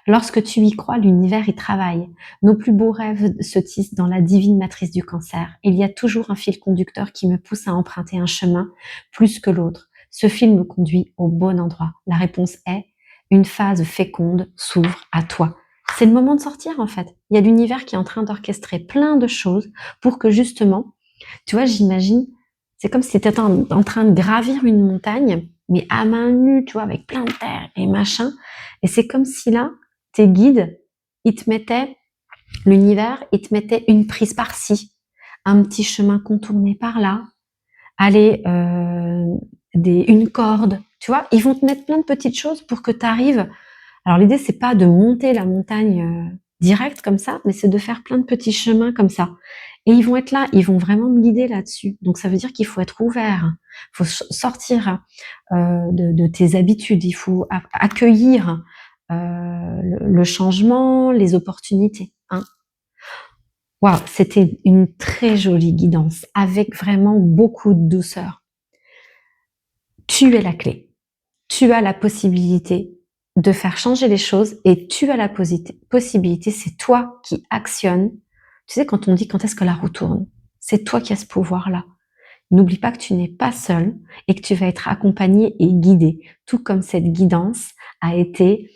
Lorsque tu y crois, l'univers y travaille. Nos plus beaux rêves se tissent dans la divine matrice du Cancer. Il y a toujours un fil conducteur qui me pousse à emprunter un chemin plus que l'autre. Ce fil me conduit au bon endroit. La réponse est une phase féconde s'ouvre à toi. C'est le moment de sortir en fait. Il y a l'univers qui est en train d'orchestrer plein de choses pour que justement, tu vois, j'imagine, c'est comme si tu étais en train de gravir une montagne, mais à main nue, tu vois, avec plein de terre et machin. Et c'est comme si là, tes guides, ils te mettaient, l'univers, ils te mettaient une prise par-ci, un petit chemin contourné par là, allez, une corde, tu vois, ils vont te mettre plein de petites choses pour que tu arrives. Alors l'idée, c'est pas de monter la montagne direct comme ça, mais c'est de faire plein de petits chemins comme ça. Et ils vont être là, ils vont vraiment me guider là-dessus. Donc ça veut dire qu'il faut être ouvert, il faut sortir de tes habitudes, il faut accueillir le changement, les opportunités. Hein. Waouh, c'était une très jolie guidance, avec vraiment beaucoup de douceur. Tu es la clé. Tu as la possibilité de faire changer les choses et tu as la possibilité, c'est toi qui actionne. Tu sais, quand on dit quand est-ce que la roue tourne, c'est toi qui as ce pouvoir-là. N'oublie pas que tu n'es pas seul et que tu vas être accompagné et guidé, tout comme cette guidance a été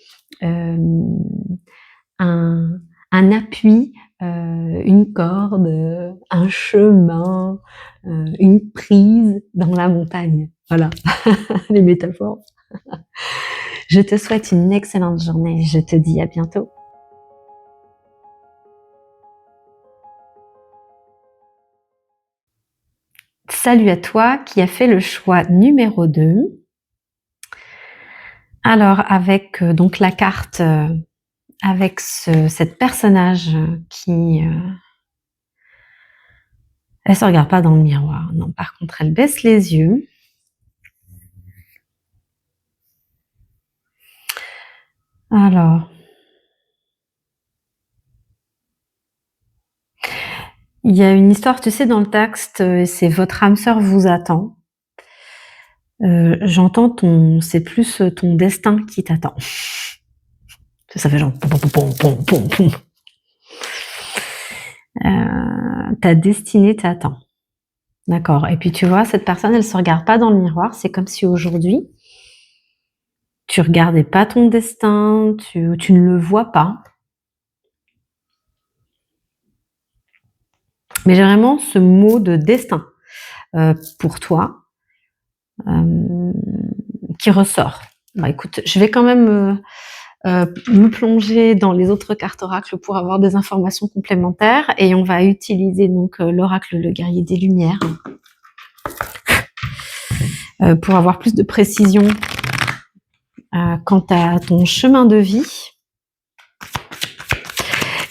un, un appui, une corde, un chemin, une prise dans la montagne. Voilà, les métaphores. Je te souhaite une excellente journée. Je te dis à bientôt. Salut à toi qui a fait le choix numéro 2. Alors avec donc la carte, avec cette personnage qui... elle se regarde pas dans le miroir. Non, par contre, elle baisse les yeux. Alors... il y a une histoire, tu sais, dans le texte, c'est votre âme sœur vous attend. J'entends c'est plus ton destin qui t'attend. Ça fait genre pom, pom, pom, pom, pom. Ta destinée t'attend. D'accord. Et puis tu vois, cette personne, elle se regarde pas dans le miroir. C'est comme si aujourd'hui, tu regardais pas ton destin, tu ne le vois pas. Mais j'ai vraiment ce mot de destin pour toi qui ressort. Bah écoute, je vais quand même me plonger dans les autres cartes oracles pour avoir des informations complémentaires et on va utiliser donc l'oracle le guerrier des lumières pour avoir plus de précision quant à ton chemin de vie.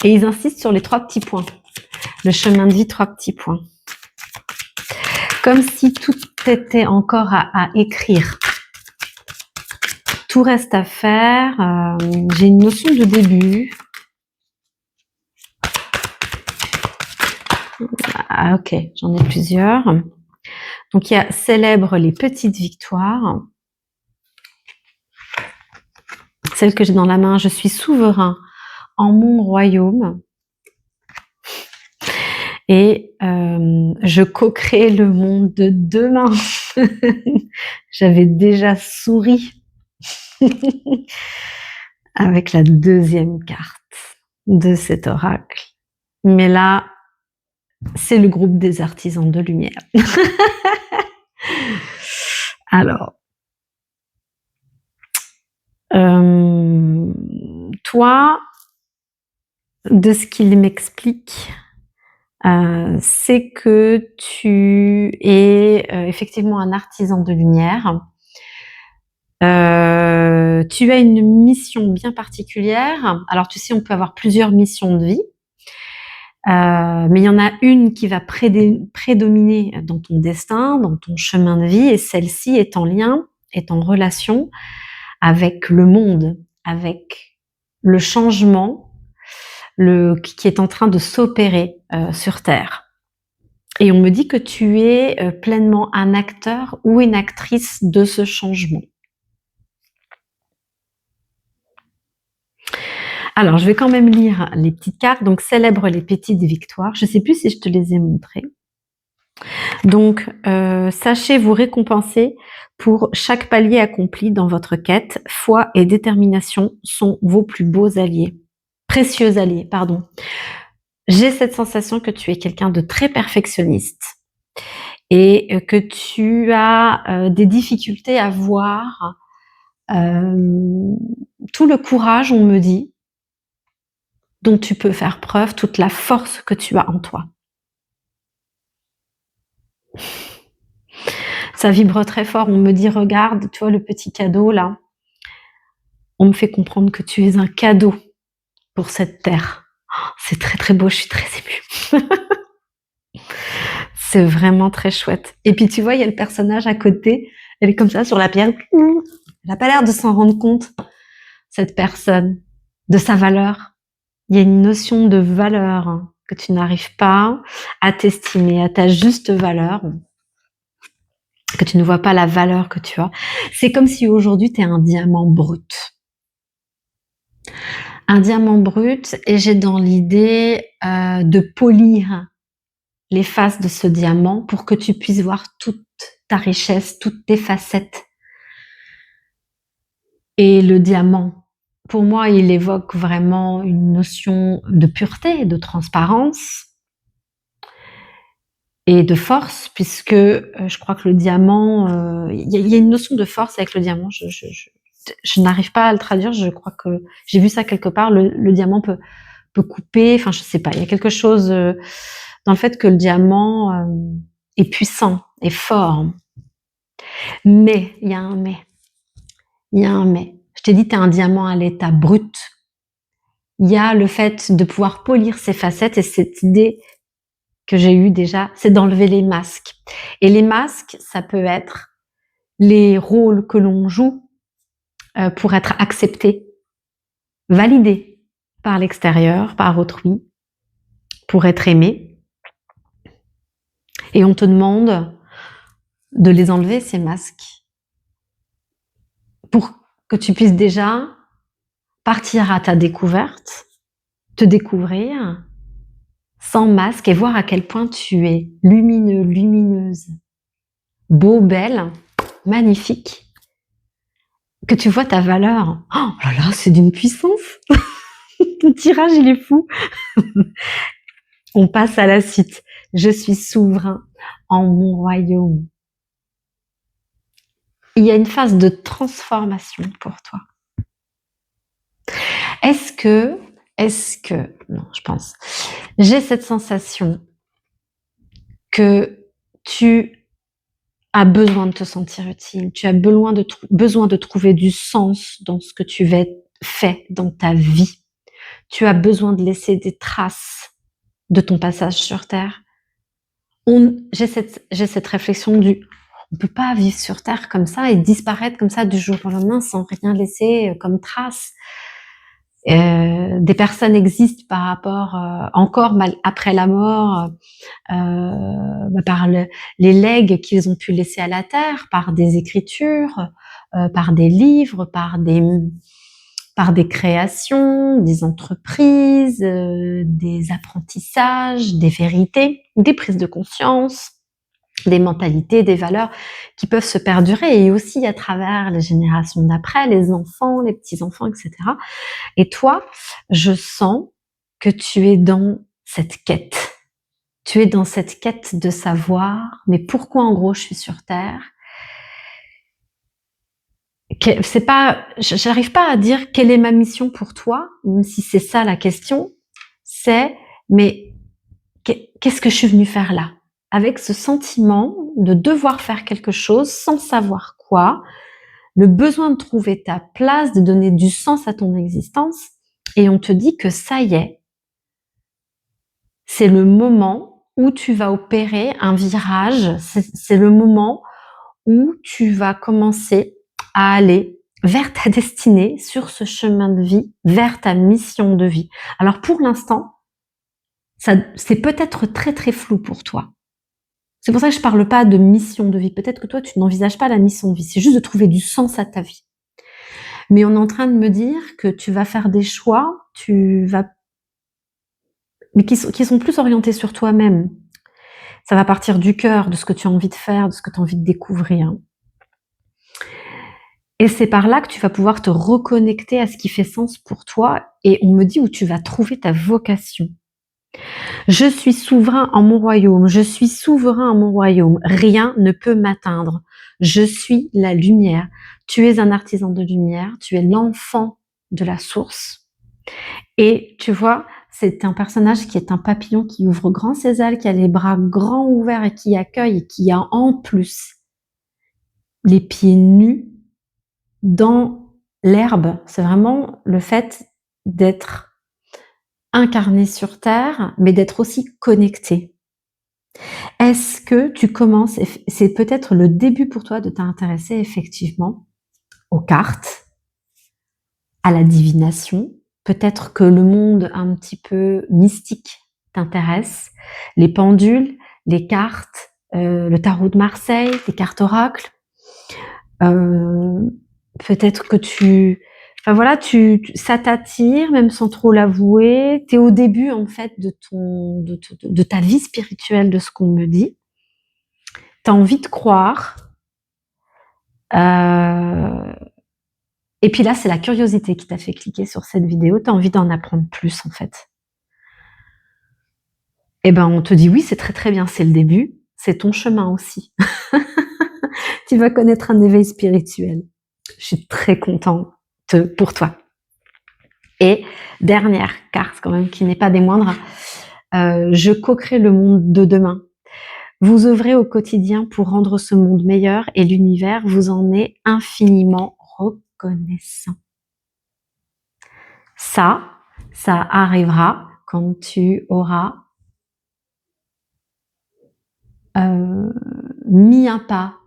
Et ils insistent sur les 3 petits points. Le chemin de vie, 3 petits points. Comme si tout était encore à écrire. Tout reste à faire. J'ai une notion de début. Ah ok, j'en ai plusieurs. Donc il y a célèbre les petites victoires. Celle que j'ai dans la main, je suis souverain en mon royaume. Et je co-crée le monde de demain. J'avais déjà souri avec la deuxième carte de cet oracle. Mais là, c'est le groupe des artisans de lumière. Alors, toi, de ce qu'il m'explique, c'est que tu es effectivement un artisan de lumière. Tu as une mission bien particulière. Alors, tu sais, on peut avoir plusieurs missions de vie. Mais il y en a une qui va prédominer dans ton destin, dans ton chemin de vie, et celle-ci est en lien, est en relation avec le monde, avec le changement qui est en train de s'opérer sur Terre. Et on me dit que tu es pleinement un acteur ou une actrice de ce changement. Alors, je vais quand même lire les petites cartes. Donc, célèbre les petites victoires. Je ne sais plus si je te les ai montrées. Donc, sachez vous récompenser pour chaque palier accompli dans votre quête. Foi et détermination sont vos plus beaux alliés. Précieux alliés, pardon. J'ai cette sensation que tu es quelqu'un de très perfectionniste et que tu as des difficultés à voir tout le courage, on me dit, dont tu peux faire preuve, toute la force que tu as en toi. Ça vibre très fort, on me dit, regarde, tu vois le petit cadeau là, on me fait comprendre que tu es un cadeau pour cette terre. Oh, c'est très très beau, je suis très émue. C'est vraiment très chouette. Et puis tu vois, il y a le personnage à côté, elle est comme ça sur la pierre, elle n'a pas l'air de s'en rendre compte, cette personne, de sa valeur. Il y a une notion de valeur que tu n'arrives pas à t'estimer, à ta juste valeur, que tu ne vois pas la valeur que tu as. C'est comme si aujourd'hui tu es un diamant brut. Un diamant brut, et j'ai dans l'idée de polir les faces de ce diamant pour que tu puisses voir toute ta richesse, toutes tes facettes. Et le diamant pour moi, il évoque vraiment une notion de pureté, de transparence et de force, puisque je crois que le diamant, il y a une notion de force avec le diamant. Je n'arrive pas à le traduire. Je crois que j'ai vu ça quelque part. Le diamant peut couper. Enfin, je sais pas. Il y a quelque chose dans le fait que le diamant est puissant, est fort. Mais il y a un mais. Il y a un mais. Je t'ai dit, tu es un diamant à l'état brut. Il y a le fait de pouvoir polir ses facettes et cette idée que j'ai eue déjà, c'est d'enlever les masques. Et les masques, ça peut être les rôles que l'on joue pour être accepté, validé par l'extérieur, par autrui, pour être aimé. Et on te demande de les enlever, ces masques, pour que tu puisses déjà partir à ta découverte, te découvrir sans masque et voir à quel point tu es lumineux, lumineuse, beau, belle, magnifique, que tu vois ta valeur. Oh là là, c'est d'une puissance. Ton tirage, il est fou. On passe à la suite. Je suis souverain en mon royaume. Il y a une phase de transformation pour toi. Est-ce que, non, je pense, j'ai cette sensation que tu as besoin de te sentir utile, tu as besoin de trouver du sens dans ce que tu fais dans ta vie. Tu as besoin de laisser des traces de ton passage sur Terre. J'ai cette réflexion on peut pas vivre sur Terre comme ça et disparaître comme ça du jour au lendemain sans rien laisser comme trace. Des personnes existent par rapport encore mal après la mort par les legs qu'ils ont pu laisser à la terre, par des écritures, par des livres, par des créations, des entreprises, des apprentissages, des vérités, des prises de conscience, des mentalités, des valeurs qui peuvent se perdurer et aussi à travers les générations d'après, les enfants, les petits-enfants, etc. Et toi, je sens que tu es dans cette quête. Tu es dans cette quête de savoir, mais pourquoi en gros je suis sur Terre? C'est pas, j'arrive pas à dire quelle est ma mission pour toi, même si c'est ça la question. C'est, mais qu'est-ce que je suis venue faire là? Avec ce sentiment de devoir faire quelque chose sans savoir quoi, le besoin de trouver ta place, de donner du sens à ton existence, et on te dit que ça y est, c'est le moment où tu vas opérer un virage, c'est le moment où tu vas commencer à aller vers ta destinée, sur ce chemin de vie, vers ta mission de vie. Alors pour l'instant, c'est peut-être très très flou pour toi. C'est pour ça que je parle pas de mission de vie. Peut-être que toi, tu n'envisages pas la mission de vie. C'est juste de trouver du sens à ta vie. Mais on est en train de me dire que tu vas faire des choix, mais qui sont plus orientés sur toi-même. Ça va partir du cœur, de ce que tu as envie de faire, de ce que tu as envie de découvrir. Et c'est par là que tu vas pouvoir te reconnecter à ce qui fait sens pour toi. Et on me dit où tu vas trouver ta vocation. Je suis souverain en mon royaume. Je suis souverain en mon royaume. Rien ne peut m'atteindre. Je suis la lumière. Tu es un artisan de lumière. Tu es l'enfant de la source. Et tu vois, c'est un personnage qui est un papillon qui ouvre grand ses ailes, qui a les bras grands ouverts et qui accueille et qui a en plus les pieds nus dans l'herbe. C'est vraiment le fait d'être incarné sur Terre, mais d'être aussi connecté. Est-ce que tu commences, c'est peut-être le début pour toi de t'intéresser effectivement aux cartes, à la divination, peut-être que le monde un petit peu mystique t'intéresse, les pendules, les cartes, le tarot de Marseille, les cartes oracles. Peut-être que enfin voilà, ça t'attire, même sans trop l'avouer. T'es au début en fait de ta vie spirituelle, de ce qu'on me dit. T'as envie de croire. Et puis là, c'est la curiosité qui t'a fait cliquer sur cette vidéo. Tu as envie d'en apprendre plus, en fait. Eh ben, on te dit oui, c'est très très bien, c'est le début. C'est ton chemin aussi. Tu vas connaître un éveil spirituel. Je suis très contente pour toi. Et dernière carte, quand même, qui n'est pas des moindres. Je co-crée le monde de demain. Vous œuvrez au quotidien pour rendre ce monde meilleur et l'univers vous en est infiniment reconnaissant. Ça arrivera quand tu auras mis un pas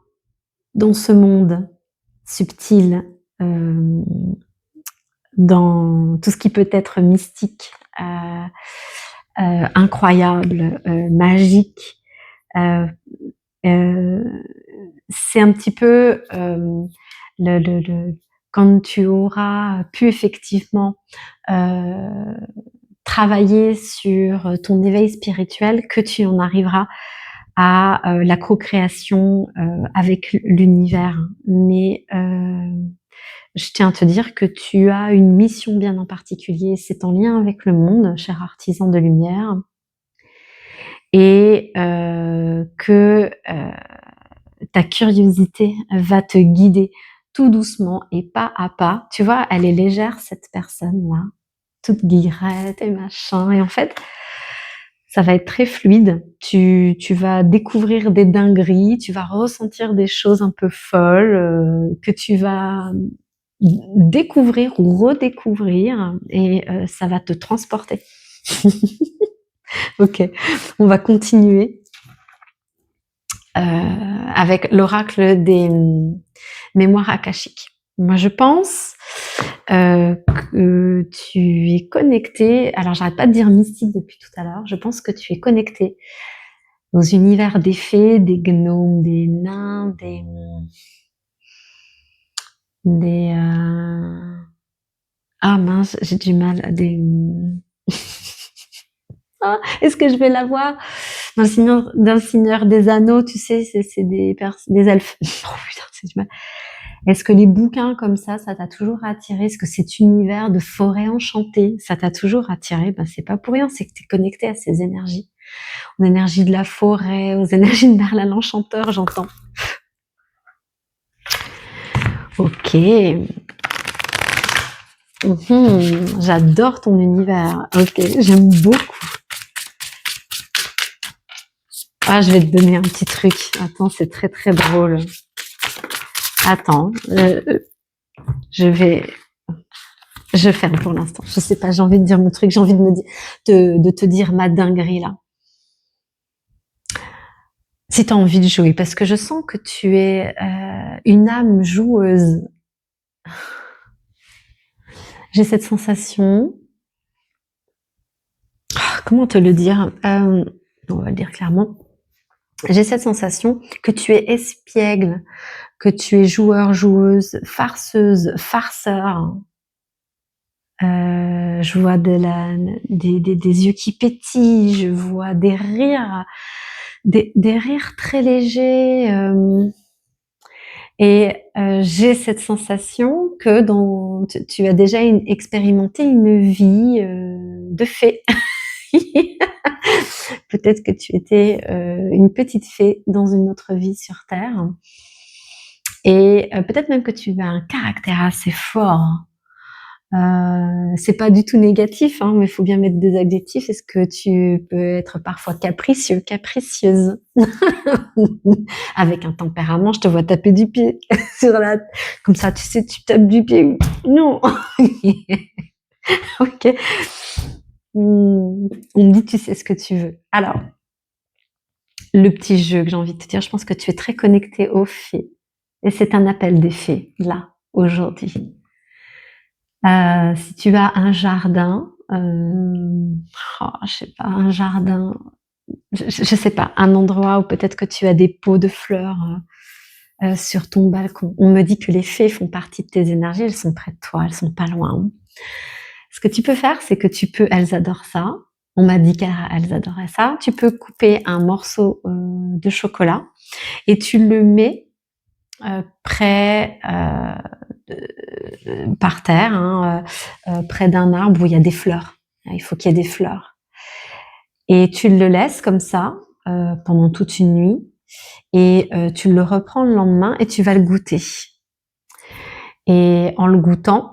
dans ce monde subtil, dans tout ce qui peut être mystique, incroyable, magique. C'est un petit peu quand tu auras pu effectivement travailler sur ton éveil spirituel, que tu en arriveras à la co-création avec l'univers. Mais je tiens à te dire que tu as une mission bien en particulier, c'est en lien avec le monde, cher artisan de lumière, et que ta curiosité va te guider tout doucement et pas à pas. Tu vois, elle est légère, cette personne-là, toute guillerette et machin, et en fait, ça va être très fluide. Tu vas découvrir des dingueries, tu vas ressentir des choses un peu folles que tu vas découvrir ou redécouvrir, et ça va te transporter. Ok, on va continuer avec l'oracle des mémoires akashiques. Moi, je pense que tu es connecté. Alors, j'arrête pas de dire mystique depuis tout à l'heure. Je pense que tu es connecté aux univers des fées, des gnomes, des nains, des ah mince, j'ai du mal à des ah, est-ce que je vais la voir d'un seigneur des anneaux, tu sais, c'est des elfes. Oh putain, c'est du mal. Est-ce que les bouquins comme ça t'a toujours attiré? Est-ce que cet univers de forêt enchantée, ça t'a toujours attiré? Ben, c'est pas pour rien, c'est que tu es connecté à ces énergies. Aux énergies de la forêt, aux énergies de Merlin l'Enchanteur, j'entends. Ok. J'adore ton univers. Ok, j'aime beaucoup. Ah, je vais te donner un petit truc. Attends, c'est très très drôle. Attends, je ferme pour l'instant. Je sais pas, j'ai envie de dire mon truc, j'ai envie de te dire ma dinguerie là. Si tu as envie de jouer, parce que je sens que tu es une âme joueuse. J'ai cette sensation. Comment te le dire on va le dire clairement. J'ai cette sensation que tu es espiègle, que tu es joueur, joueuse, farceuse, farceur. Je vois des yeux qui pétillent, je vois des rires, des rires très légers. Et j'ai cette sensation que tu as déjà expérimenté une vie de fée. Peut-être que tu étais une petite fée dans une autre vie sur Terre. Et peut-être même que tu as un caractère assez fort. C'est pas du tout négatif, hein, mais il faut bien mettre des adjectifs. Est-ce que tu peux être parfois capricieux, capricieuse, avec un tempérament? Je te vois taper du pied sur comme ça, tu sais, tu tapes du pied. Non. Ok. On me dit, tu sais ce que tu veux. Alors, le petit jeu que j'ai envie de te dire, je pense que tu es très connecté aux fées. Et c'est un appel des fées, là, aujourd'hui. Si tu as un jardin, je sais pas, un jardin, je sais pas, un endroit où peut-être que tu as des pots de fleurs sur ton balcon. On me dit que les fées font partie de tes énergies, elles sont près de toi, elles sont pas loin. Ce que tu peux faire, c'est que elles adorent ça. On m'a dit qu'elles adoraient ça. Tu peux couper un morceau de chocolat et tu le mets près par terre, hein, près d'un arbre où il y a des fleurs. Il faut qu'il y ait des fleurs. Et tu le laisses comme ça pendant toute une nuit et tu le reprends le lendemain et tu vas le goûter. Et en le goûtant,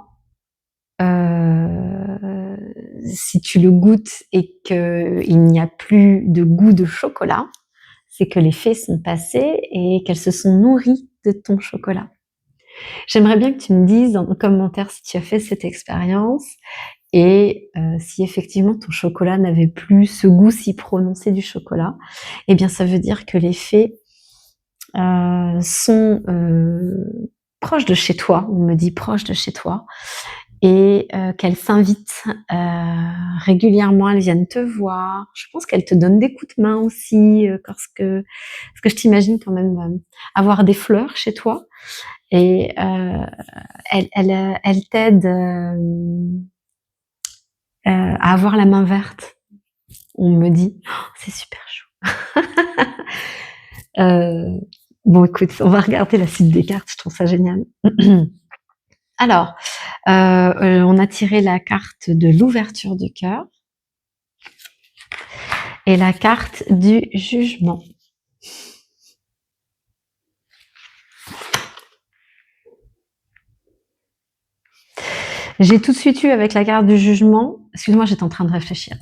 si tu le goûtes et qu'il n'y a plus de goût de chocolat, c'est que les fées sont passées et qu'elles se sont nourries de ton chocolat. J'aimerais bien que tu me dises en commentaire si tu as fait cette expérience et si effectivement ton chocolat n'avait plus ce goût si prononcé du chocolat, eh bien ça veut dire que les fées sont proches de chez toi, on me dit proches de chez toi, et qu'elles s'invitent régulièrement, elles viennent te voir. Je pense qu'elles te donnent des coups de main aussi, parce que je t'imagine quand même avoir des fleurs chez toi et elles t'aident à avoir la main verte. On me dit, oh, c'est super chaud. Bon, écoute, on va regarder la suite des cartes. Je trouve ça génial. Alors, on a tiré la carte de l'ouverture du cœur et la carte du jugement. J'ai tout de suite eu avec la carte du jugement, excuse-moi, j'étais en train de réfléchir.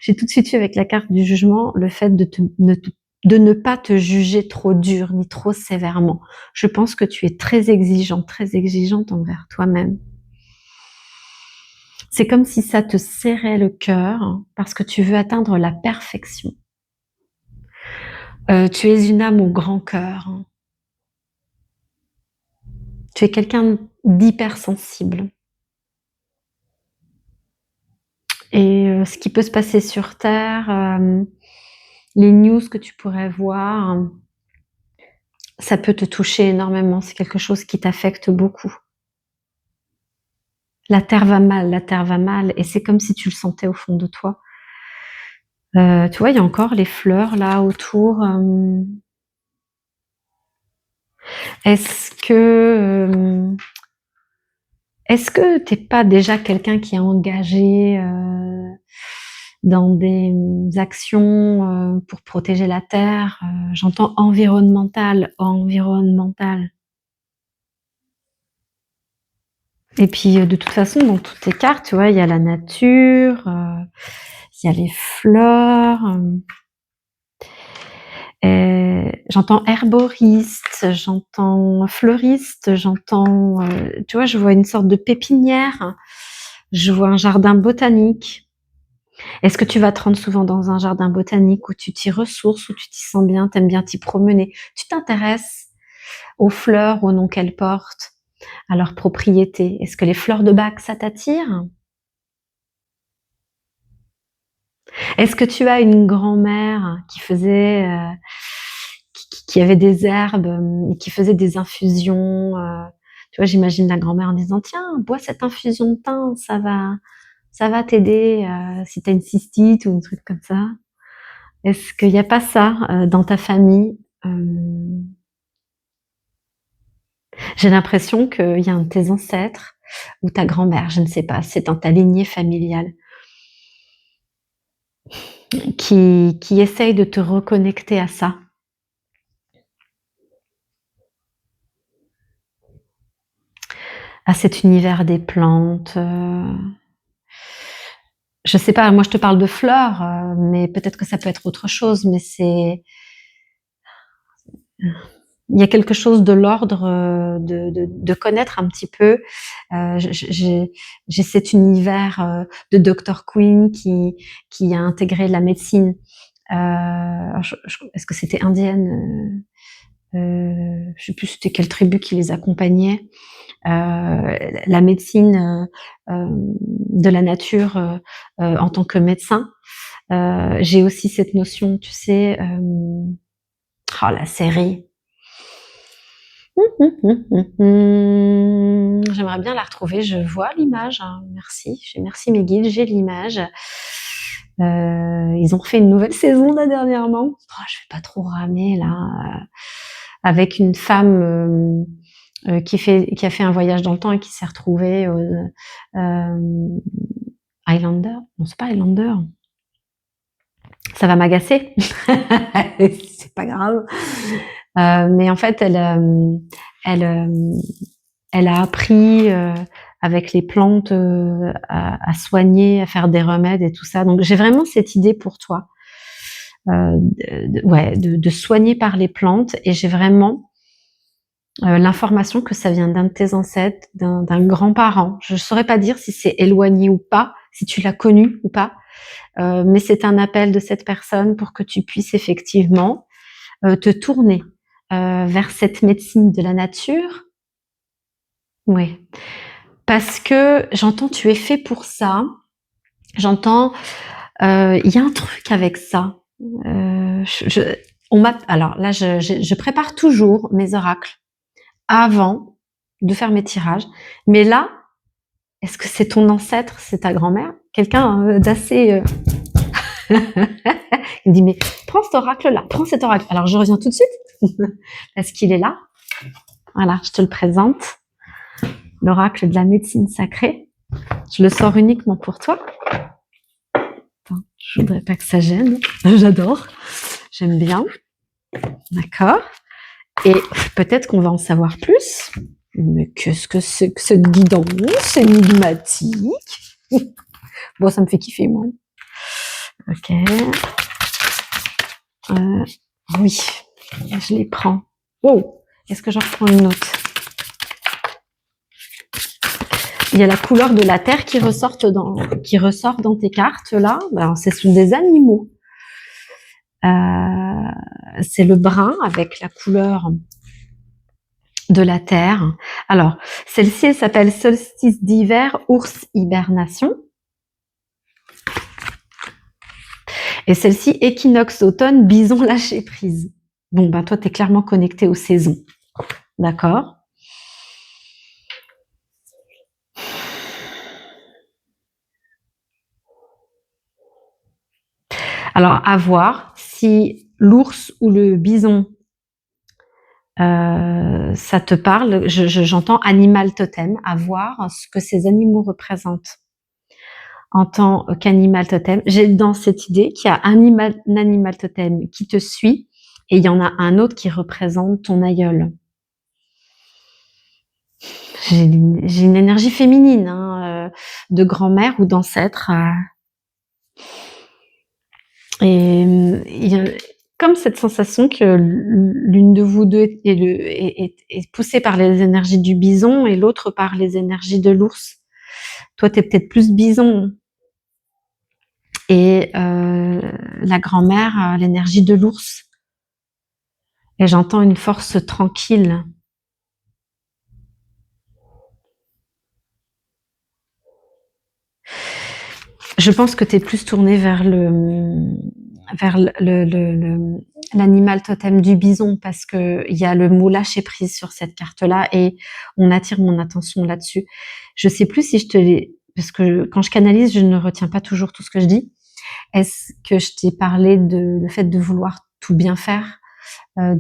J'ai tout de suite eu avec la carte du jugement le fait de ne pas te juger trop dur ni trop sévèrement. Je pense que tu es très exigeante envers toi-même. C'est comme si ça te serrait le cœur parce que tu veux atteindre la perfection. Tu es une âme au grand cœur. Tu es quelqu'un d'hypersensible. Et ce qui peut se passer sur Terre, les news que tu pourrais voir, ça peut te toucher énormément. C'est quelque chose qui t'affecte beaucoup. La Terre va mal, et c'est comme si tu le sentais au fond de toi. Tu vois, il y a encore les fleurs là autour. Est-ce que t'es pas déjà quelqu'un qui est engagé dans des actions pour protéger la Terre? J'entends environnemental. Et puis, de toute façon, dans toutes tes cartes, tu vois, il y a la nature, il y a les fleurs. J'entends herboriste, j'entends fleuriste, j'entends, tu vois, je vois une sorte de pépinière, je vois un jardin botanique. Est-ce que tu vas te rendre souvent dans un jardin botanique où tu t'y ressources, où tu t'y sens bien, t'aimes bien t'y promener? Tu t'intéresses aux fleurs, au nom qu'elles portent, à leurs propriétés. Est-ce que les fleurs de bac, ça t'attire? Est-ce que tu as une grand-mère qui faisait, qui avait des herbes et qui faisait des infusions? Tu vois, j'imagine la grand-mère en disant, tiens, bois cette infusion de thym, ça va t'aider si tu as une cystite ou un truc comme ça. Est-ce qu'il n'y a pas ça dans ta famille? J'ai l'impression qu'il y a un de tes ancêtres ou ta grand-mère, je ne sais pas, c'est dans ta lignée familiale, qui essaye de te reconnecter à ça. À cet univers des plantes. Je sais pas, moi je te parle de fleurs, mais peut-être que ça peut être autre chose, mais il y a quelque chose de l'ordre de connaître un petit peu. J'ai cet univers de Dr. Queen qui a intégré la médecine. Est-ce que c'était indienne? Je sais plus c'était quelle tribu qui les accompagnait. La médecine de la nature en tant que médecin. J'ai aussi cette notion, tu sais, la série. J'aimerais bien la retrouver. Je vois l'image. Hein. Merci. Merci mes guides. J'ai l'image. Ils ont fait une nouvelle saison là dernièrement. Je vais pas trop ramer là. Avec une femme qui a fait un voyage dans le temps et qui s'est retrouvé Highlander. Non, c'est pas Highlander. Ça va m'agacer. C'est pas grave. Mais en fait, elle, elle a appris avec les plantes à soigner, à faire des remèdes et tout ça. Donc j'ai vraiment cette idée pour toi, de soigner par les plantes. Et j'ai vraiment l'information que ça vient d'un de tes ancêtres, d'un grand-parent. Je ne saurais pas dire si c'est éloigné ou pas, si tu l'as connu ou pas, mais c'est un appel de cette personne pour que tu puisses effectivement te tourner vers cette médecine de la nature. Oui, parce que j'entends tu es fait pour ça. J'entends il y a un truc avec ça. Alors là, je prépare toujours mes oracles avant de faire mes tirages. Mais là, est-ce que c'est ton ancêtre, c'est ta grand-mère? Quelqu'un d'assez... Il me dit, mais prends cet oracle-là, prends cet oracle. Alors, je reviens tout de suite, parce qu'il est là. Voilà, je te le présente. L'oracle de la médecine sacrée. Je le sors uniquement pour toi. Attends, je voudrais pas que ça gêne. J'adore. J'aime bien. D'accord. Et peut-être qu'on va en savoir plus. Mais qu'est-ce que c'est que cette guidance énigmatique? Bon, ça me fait kiffer, moi. Ok. Oui, je les prends. Oh, est-ce que j'en reprends une autre? Il y a la couleur de la terre qui ressort dans tes cartes, là. Alors, ce sont des animaux. C'est le brun avec la couleur de la terre. Alors, celle-ci, elle s'appelle Solstice d'hiver, ours hibernation. Et celle-ci, équinoxe d'automne, bison lâcher prise. Bon, ben toi, tu es clairement connecté aux saisons. D'accord? Alors, à voir si l'ours ou le bison, ça te parle. J'entends animal totem, à voir ce que ces animaux représentent en tant qu'animal totem. J'ai dans cette idée qu'il y a un animal totem qui te suit et il y en a un autre qui représente ton aïeul. J'ai une énergie féminine, hein, de grand-mère ou d'ancêtre. Et il y a comme cette sensation que l'une de vous deux est poussée par les énergies du bison et l'autre par les énergies de l'ours. Toi, tu es peut-être plus bison et la grand-mère a l'énergie de l'ours. Et j'entends une force tranquille. Je pense que tu es plus tournée vers l'animal totem du bison parce que il y a le mot lâcher prise sur cette carte-là et on attire mon attention là-dessus. Je sais plus si je te l'ai, parce que quand je canalise, je ne retiens pas toujours tout ce que je dis. Est-ce que je t'ai parlé de le fait de vouloir tout bien faire, à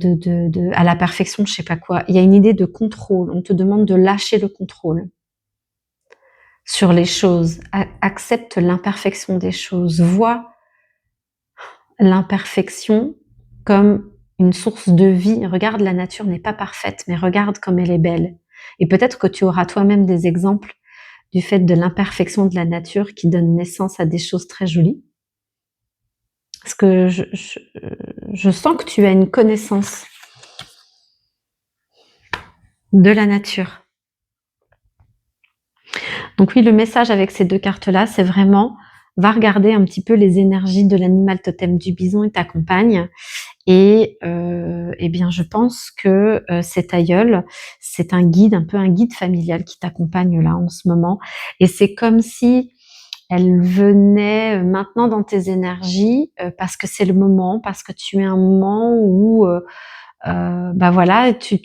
la perfection, je sais pas quoi. Il y a une idée de contrôle. On te demande de lâcher le contrôle sur les choses. Accepte l'imperfection des choses. Vois l'imperfection comme une source de vie. Regarde, la nature n'est pas parfaite, mais regarde comme elle est belle. Et peut-être que tu auras toi-même des exemples du fait de l'imperfection de la nature qui donne naissance à des choses très jolies. Parce que je sens que tu as une connaissance de la nature. Donc oui, le message avec ces deux cartes-là, c'est vraiment, va regarder un petit peu les énergies de l'animal totem du bison et t'accompagne. Et eh bien, je pense que cet aïeul, c'est un guide, un peu un guide familial qui t'accompagne là en ce moment. Et c'est comme si elle venait maintenant dans tes énergies parce que c'est le moment, parce que tu es un moment où bah voilà, tu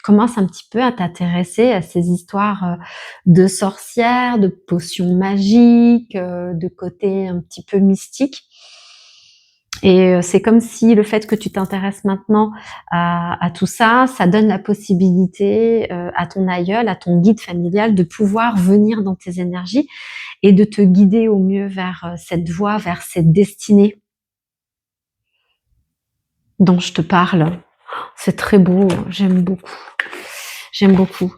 commences un petit peu à t'intéresser à ces histoires de sorcières, de potions magiques, de côté un petit peu mystique. Et c'est comme si le fait que tu t'intéresses maintenant à tout ça, ça donne la possibilité à ton aïeul, à ton guide familial de pouvoir venir dans tes énergies et de te guider au mieux vers cette voie, vers cette destinée dont je te parle. C'est très beau, j'aime beaucoup. J'aime beaucoup.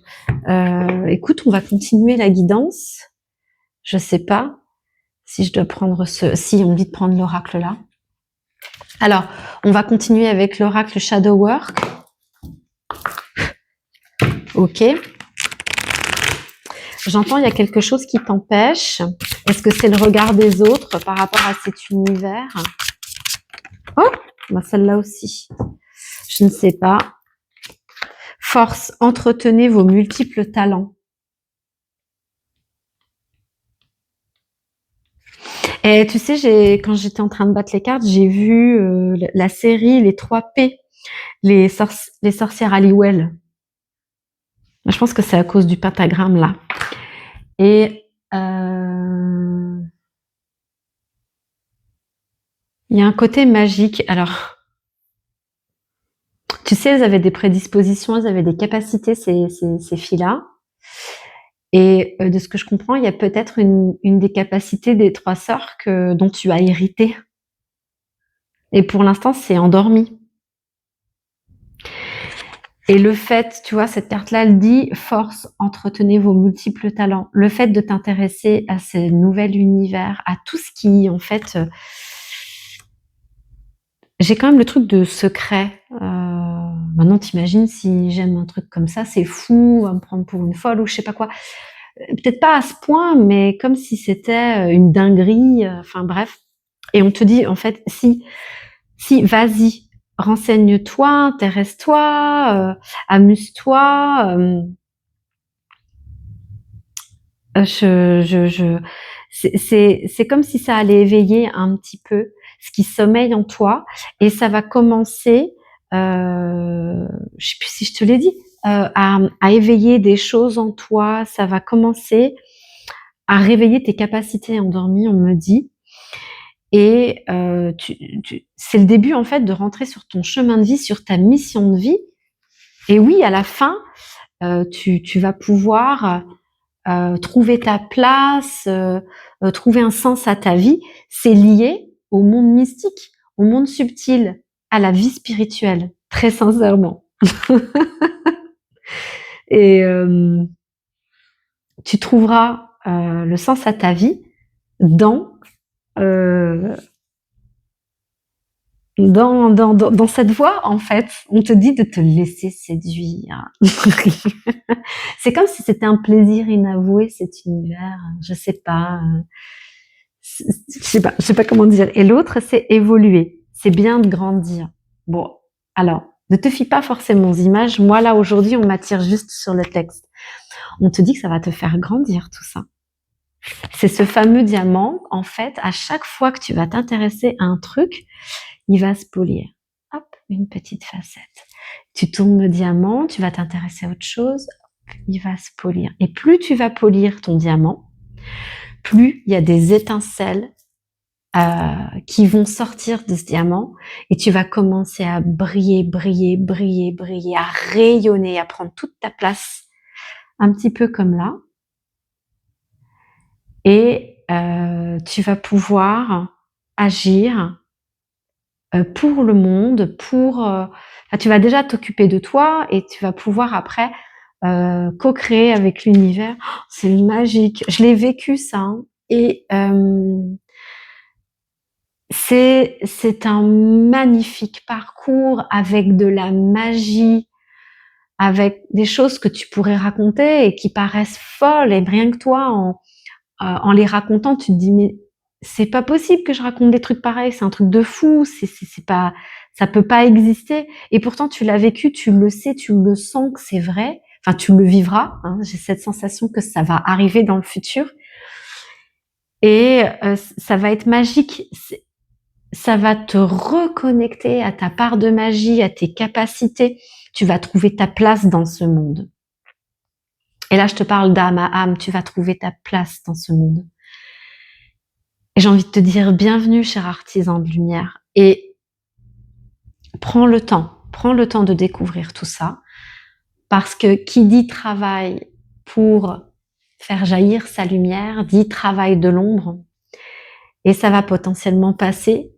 Écoute, on va continuer la guidance. Je sais pas si je dois prendre si on me dit de prendre l'oracle là. Alors, on va continuer avec l'oracle Shadow Work. Ok. J'entends, il y a quelque chose qui t'empêche. Est-ce que c'est le regard des autres par rapport à cet univers? Oh, bah celle-là aussi. Je ne sais pas. Force, entretenez vos multiples talents. Et tu sais, quand j'étais en train de battre les cartes, j'ai vu la série Les 3P, les sorcières Halliwell. Je pense que c'est à cause du pentagramme là. Et il y a un côté magique. Alors, tu sais, elles avaient des prédispositions, elles avaient des capacités, ces filles-là. Et de ce que je comprends, il y a peut-être une des capacités des 3 sœurs dont tu as hérité. Et pour l'instant, c'est endormi. Et le fait, tu vois, cette carte-là, elle dit force, entretenez vos multiples talents. Le fait de t'intéresser à ce nouvel univers, à tout ce qui, en fait, j'ai quand même le truc de secret. Maintenant, t'imagines si j'aime un truc comme ça, c'est fou, à me prendre pour une folle ou je sais pas quoi. Peut-être pas à ce point, mais comme si c'était une dinguerie. Enfin bref. Et on te dit, en fait, si, vas-y, renseigne-toi, intéresse-toi, amuse-toi. C'est comme si ça allait éveiller un petit peu ce qui sommeille en toi, et ça va commencer, je sais plus si je te l'ai dit, à éveiller des choses en toi. Ça va commencer à réveiller tes capacités endormies, on me dit. Et c'est le début en fait de rentrer sur ton chemin de vie, sur ta mission de vie. Et oui, à la fin, tu vas pouvoir trouver ta place, trouver un sens à ta vie. C'est lié au monde mystique, au monde subtil, à la vie spirituelle, très sincèrement. Et tu trouveras le sens à ta vie dans cette voie, en fait. On te dit de te laisser séduire. C'est comme si c'était un plaisir inavoué, cet univers. Je sais pas. Je sais pas comment dire. Et l'autre, c'est évoluer. C'est bien de grandir. Bon, alors, ne te fie pas forcément aux images. Moi, là, aujourd'hui, on m'attire juste sur le texte. On te dit que ça va te faire grandir, tout ça. C'est ce fameux diamant, en fait, à chaque fois que tu vas t'intéresser à un truc, il va se polir. Hop, une petite facette. Tu tournes le diamant, tu vas t'intéresser à autre chose, il va se polir. Et plus tu vas polir ton diamant, plus il y a des étincelles qui vont sortir de ce diamant, et tu vas commencer à briller, briller, briller, briller, à rayonner, à prendre toute ta place, un petit peu comme là. Et tu vas pouvoir agir pour le monde, tu vas déjà t'occuper de toi, et tu vas pouvoir après co-créer avec l'univers. Oh, c'est magique. Je l'ai vécu ça, hein. Et c'est un magnifique parcours avec de la magie, avec des choses que tu pourrais raconter et qui paraissent folles, et rien que toi, en les racontant, tu te dis mais c'est pas possible que je raconte des trucs pareils, c'est un truc de fou, c'est pas, ça peut pas exister. Et pourtant tu l'as vécu, tu le sais, tu le sens que c'est vrai. Enfin, tu le vivras. Hein, j'ai cette sensation que ça va arriver dans le futur, et ça va être magique. Ça va te reconnecter à ta part de magie, à tes capacités. Tu vas trouver ta place dans ce monde. Et là, je te parle d'âme à âme. Tu vas trouver ta place dans ce monde. Et j'ai envie de te dire bienvenue, cher artisan de lumière. Et prends le temps de découvrir tout ça, parce que qui dit travail pour faire jaillir sa lumière, dit travail de l'ombre, et ça va potentiellement passer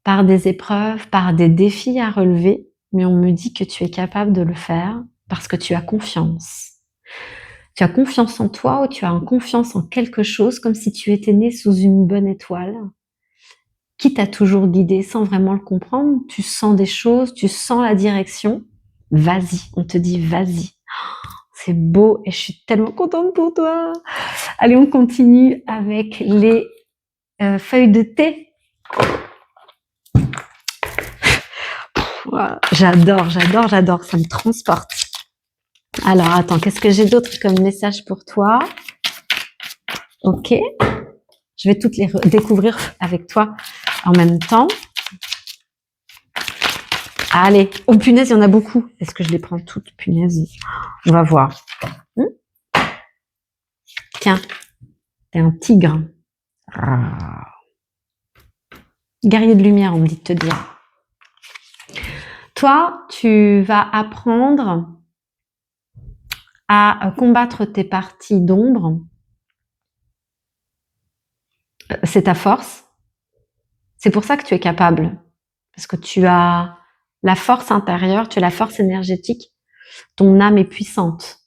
par des épreuves, par des défis à relever, mais on me dit que tu es capable de le faire parce que tu as confiance. Tu as confiance en toi ou tu as confiance en quelque chose comme si tu étais né sous une bonne étoile qui t'a toujours guidé sans vraiment le comprendre. Tu sens des choses, tu sens la direction. Vas-y, on te dit vas-y. C'est beau et je suis tellement contente pour toi. Allez, on continue avec les feuilles de thé. J'adore, ça me transporte. Alors, attends, qu'est-ce que j'ai d'autre comme message pour toi? Ok, je vais toutes les découvrir avec toi en même temps. Allez, oh punaise, il y en a beaucoup. Est-ce que je les prends toutes, punaise? On va voir. Tiens, t'es un tigre. Guerrier de lumière, on me dit de te dire. Toi, tu vas apprendre à combattre tes parties d'ombre. C'est ta force. C'est pour ça que tu es capable. Parce que tu as la force intérieure, tu as la force énergétique. Ton âme est puissante.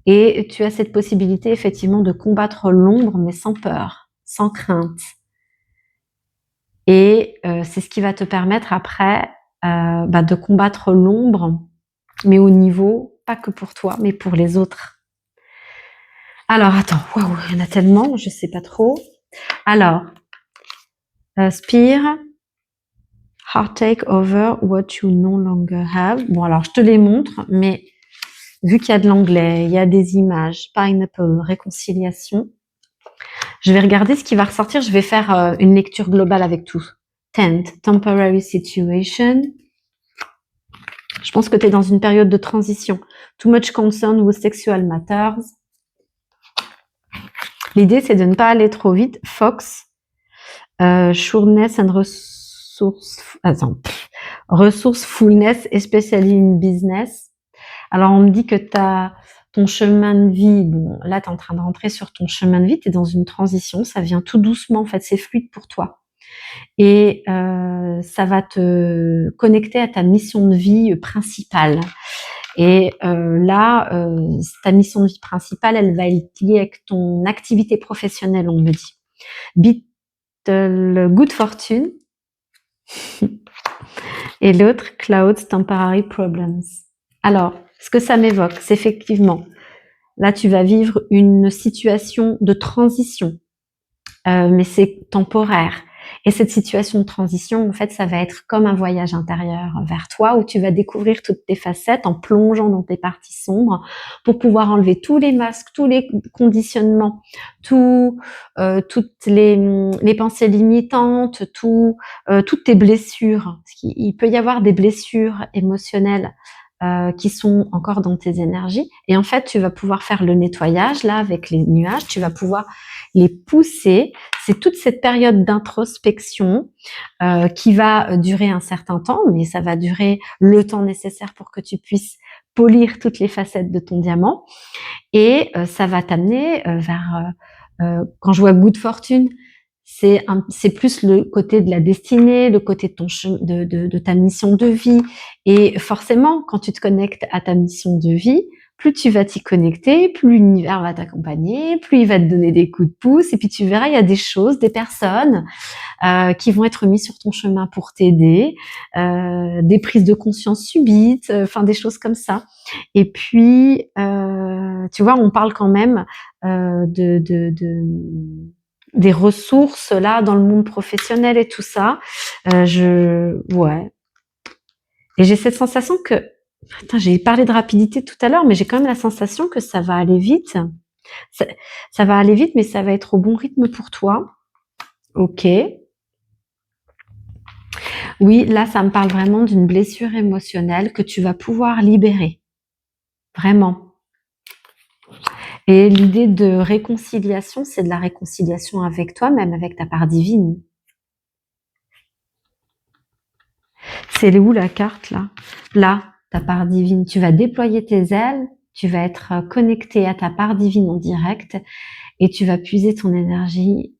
Et tu as cette possibilité, effectivement, de combattre l'ombre, mais sans peur, sans crainte. Et c'est ce qui va te permettre après de combattre l'ombre, mais au niveau, pas que pour toi, mais pour les autres. Alors, attends, waouh, il y en a tellement, je sais pas trop. Alors, Spear, Heart take over what you no longer have. Bon, alors, je te les montre, mais vu qu'il y a de l'anglais, il y a des images, Pineapple, réconciliation, je vais regarder ce qui va ressortir. Je vais faire une lecture globale avec tout. Tent, temporary situation. Je pense que tu es dans une période de transition. Too much concern with sexual matters. L'idée, c'est de ne pas aller trop vite. Fox, sureness and resourcefulness, especially in business. Alors, on me dit que ton chemin de vie, bon, là, tu es en train de rentrer sur ton chemin de vie, tu es dans une transition, ça vient tout doucement, en fait, c'est fluide pour toi. Et ça va te connecter à ta mission de vie principale. Et là, ta mission de vie principale, elle va être liée avec ton activité professionnelle, on me dit. Beetle, good fortune. Et l'autre, clouds, temporary problems. Alors, ce que ça m'évoque, c'est effectivement, là, tu vas vivre une situation de transition, mais c'est temporaire. Et cette situation de transition, en fait, ça va être comme un voyage intérieur vers toi où tu vas découvrir toutes tes facettes en plongeant dans tes parties sombres pour pouvoir enlever tous les masques, tous les conditionnements, toutes les pensées limitantes, toutes tes blessures. Il peut y avoir des blessures émotionnelles qui sont encore dans tes énergies. Et en fait, tu vas pouvoir faire le nettoyage là avec les nuages. Tu vas pouvoir les pousser. C'est toute cette période d'introspection qui va durer un certain temps, mais ça va durer le temps nécessaire pour que tu puisses polir toutes les facettes de ton diamant. Et ça va t'amener vers, quand je vois good fortune, c'est plus le côté de la destinée, le côté de ta mission de vie. Et forcément, quand tu te connectes à ta mission de vie, plus tu vas t'y connecter, plus l'univers va t'accompagner, plus il va te donner des coups de pouce. Et puis tu verras, il y a des choses, des personnes qui vont être mises sur ton chemin pour t'aider, des prises de conscience subites, enfin des choses comme ça. Et puis, tu vois, on parle quand même des ressources là dans le monde professionnel et tout ça. Ouais. Et j'ai cette sensation que, j'ai parlé de rapidité tout à l'heure, mais j'ai quand même la sensation que ça va aller vite. Ça va aller vite, mais ça va être au bon rythme pour toi. Ok. Oui, là, ça me parle vraiment d'une blessure émotionnelle que tu vas pouvoir libérer. Vraiment. Et l'idée de réconciliation, c'est de la réconciliation avec toi, même avec ta part divine. C'est où la carte là? Là, ta part divine. Tu vas déployer tes ailes, tu vas être connecté à ta part divine en direct et tu vas puiser ton énergie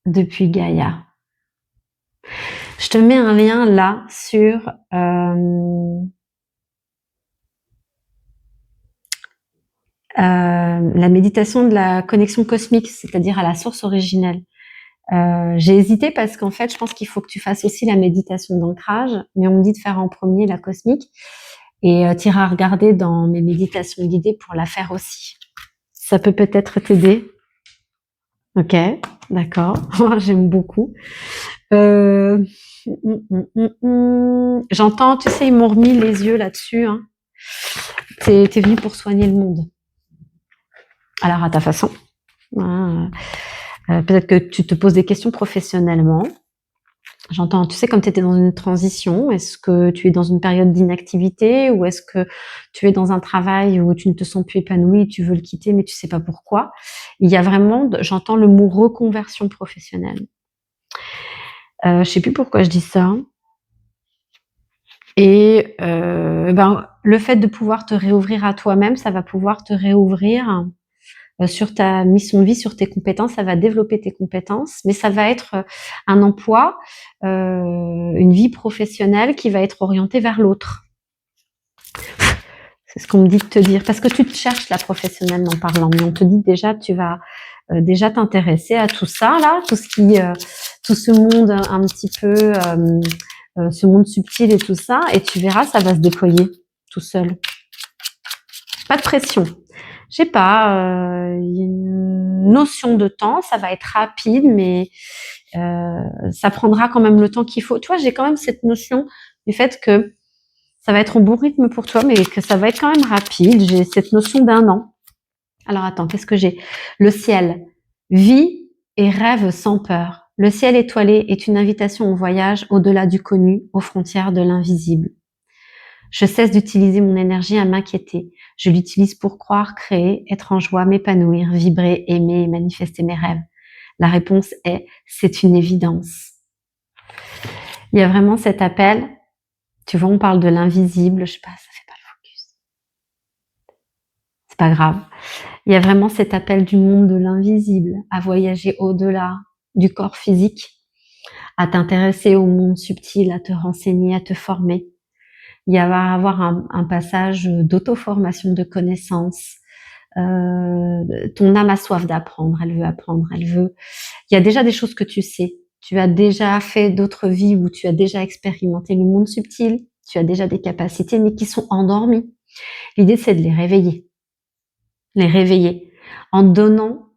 depuis Gaïa. Je te mets un lien là sur la méditation de la connexion cosmique, c'est-à-dire à la source originelle. J'ai hésité parce qu'en fait, je pense qu'il faut que tu fasses aussi la méditation d'ancrage, mais on me dit de faire en premier la cosmique. Et tu iras regarder dans mes méditations guidées pour la faire aussi. Ça peut peut-être t'aider. Ok, d'accord. J'aime beaucoup. J'entends, tu sais, ils m'ont remis les yeux là-dessus. Hein. T'es venu pour soigner le monde. Alors, à ta façon. Peut-être que tu te poses des questions professionnellement. J'entends, tu sais, comme tu étais dans une transition, est-ce que tu es dans une période d'inactivité ou est-ce que tu es dans un travail où tu ne te sens plus épanoui, tu veux le quitter, mais tu sais pas pourquoi? Il y a vraiment, j'entends le mot reconversion professionnelle. Je sais plus pourquoi je dis ça. Et le fait de pouvoir te réouvrir à toi-même, ça va pouvoir te réouvrir sur ta mission de vie, sur tes compétences, ça va développer tes compétences, mais ça va être un emploi, une vie professionnelle qui va être orientée vers l'autre. C'est ce qu'on me dit de te dire, parce que tu te cherches là professionnellement parlant, mais on te dit déjà tu vas déjà t'intéresser à tout ça là, tout ce monde un petit peu, ce monde subtil et tout ça, et tu verras, ça va se déployer tout seul. Pas de pression. Je sais pas, une notion de temps, ça va être rapide, mais ça prendra quand même le temps qu'il faut. Tu vois, j'ai quand même cette notion du fait que ça va être au bon rythme pour toi, mais que ça va être quand même rapide. J'ai cette notion d'1 an. Alors attends, qu'est-ce que j'ai? Le ciel. Vie et rêve sans peur. Le ciel étoilé est une invitation au voyage au-delà du connu, aux frontières de l'invisible. Je cesse d'utiliser mon énergie à m'inquiéter. Je l'utilise pour croire, créer, être en joie, m'épanouir, vibrer, aimer et manifester mes rêves. La réponse est, c'est une évidence. Il y a vraiment cet appel. Tu vois, on parle de l'invisible. Je sais pas, ça fait pas le focus. C'est pas grave. Il y a vraiment cet appel du monde de l'invisible, à voyager au-delà du corps physique, à t'intéresser au monde subtil, à te renseigner, à te former. Il va y avoir un passage d'auto-formation, de connaissances. Ton âme a soif d'apprendre, elle veut apprendre, elle veut. Il y a déjà des choses que tu sais. Tu as déjà fait d'autres vies où tu as déjà expérimenté le monde subtil. Tu as déjà des capacités, mais qui sont endormies. L'idée, c'est de les réveiller. Les réveiller en donnant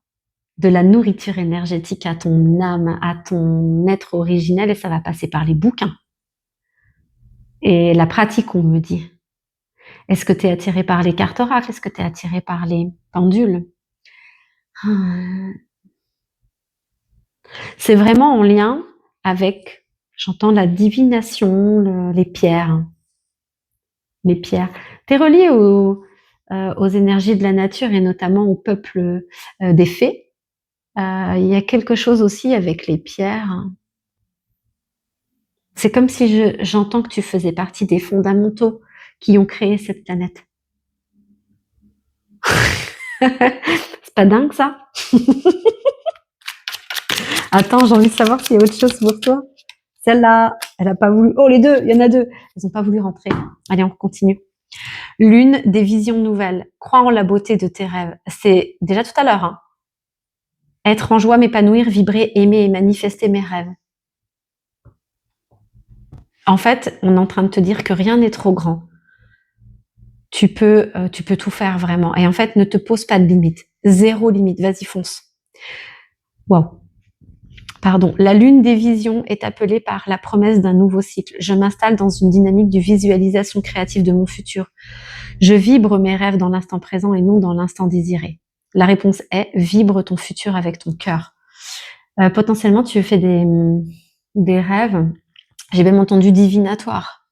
de la nourriture énergétique à ton âme, à ton être originel, et ça va passer par les bouquins. Et la pratique, on me dit. Est-ce que tu es attiré par les cartes oracles? Est-ce que tu es attiré par les pendules? C'est vraiment en lien avec, j'entends la divination, les pierres. Les pierres. Tu es relié aux énergies de la nature et notamment au peuple des fées. Il y a quelque chose aussi avec les pierres. C'est comme si j'entends que tu faisais partie des fondamentaux qui ont créé cette planète. C'est pas dingue ça? Attends, j'ai envie de savoir s'il y a autre chose pour toi. Celle-là, elle a pas voulu. Oh, les deux, il y en a deux. Elles ont pas voulu rentrer. Allez, on continue. L'une des visions nouvelles. Crois en la beauté de tes rêves. C'est déjà tout à l'heure. Hein. Être en joie, m'épanouir, vibrer, aimer et manifester mes rêves. En fait, on est en train de te dire que rien n'est trop grand. Tu peux tout faire vraiment. Et en fait, ne te pose pas de limite. Zéro limite. Vas-y, fonce. Waouh. Pardon. La lune des visions est appelée par la promesse d'un nouveau cycle. Je m'installe dans une dynamique de visualisation créative de mon futur. Je vibre mes rêves dans l'instant présent et non dans l'instant désiré. La réponse est vibre ton futur avec ton cœur. Potentiellement, tu fais des rêves. J'ai même entendu divinatoires.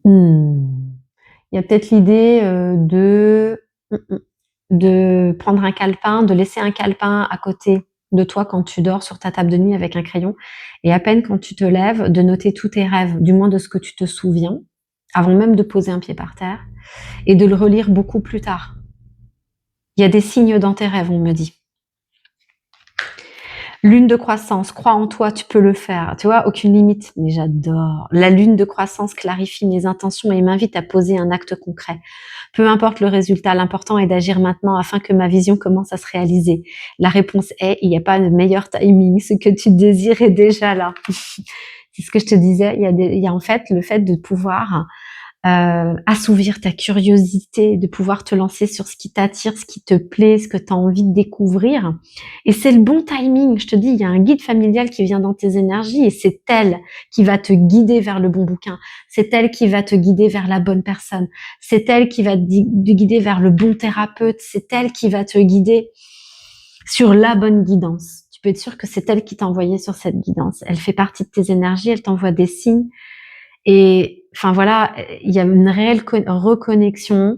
Il y a peut-être l'idée de prendre un calepin, de laisser un calepin à côté de toi quand tu dors sur ta table de nuit avec un crayon et à peine quand tu te lèves, de noter tous tes rêves, du moins de ce que tu te souviens, avant même de poser un pied par terre, et de le relire beaucoup plus tard. Il y a des signes dans tes rêves, on me dit. Lune de croissance, crois en toi, tu peux le faire. Tu vois, aucune limite. Mais j'adore. La lune de croissance clarifie mes intentions et m'invite à poser un acte concret. Peu importe le résultat, l'important est d'agir maintenant afin que ma vision commence à se réaliser. La réponse est, il n'y a pas de meilleur timing. Ce que tu désires est déjà là. C'est ce que je te disais. Il y a en fait le fait de pouvoir assouvir ta curiosité, de pouvoir te lancer sur ce qui t'attire, ce qui te plaît, ce que tu as envie de découvrir. Et c'est le bon timing. Je te dis, il y a un guide familial qui vient dans tes énergies et c'est elle qui va te guider vers le bon bouquin. C'est elle qui va te guider vers la bonne personne. C'est elle qui va te guider vers le bon thérapeute. C'est elle qui va te guider sur la bonne guidance. Tu peux être sûr que c'est elle qui t'a envoyé sur cette guidance. Elle fait partie de tes énergies, elle t'envoie des signes. Et enfin voilà, il y a une réelle reconnexion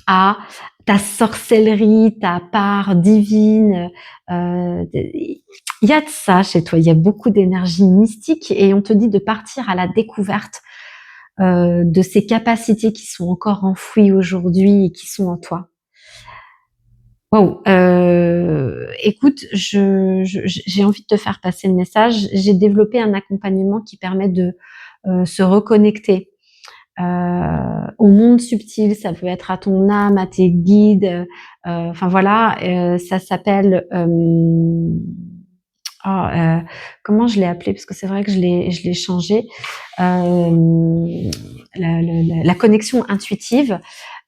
à ta sorcellerie, ta part divine. Il y a de ça chez toi, il y a beaucoup d'énergie mystique et on te dit de partir à la découverte de ces capacités qui sont encore enfouies aujourd'hui et qui sont en toi. Wow. Écoute, j'ai envie de te faire passer le message. J'ai développé un accompagnement qui permet de se reconnecter au monde subtil. Ça peut être à ton âme, à tes guides. Enfin voilà, ça s'appelle comment je l'ai appelé, parce que c'est vrai que je l'ai changé. La connexion intuitive.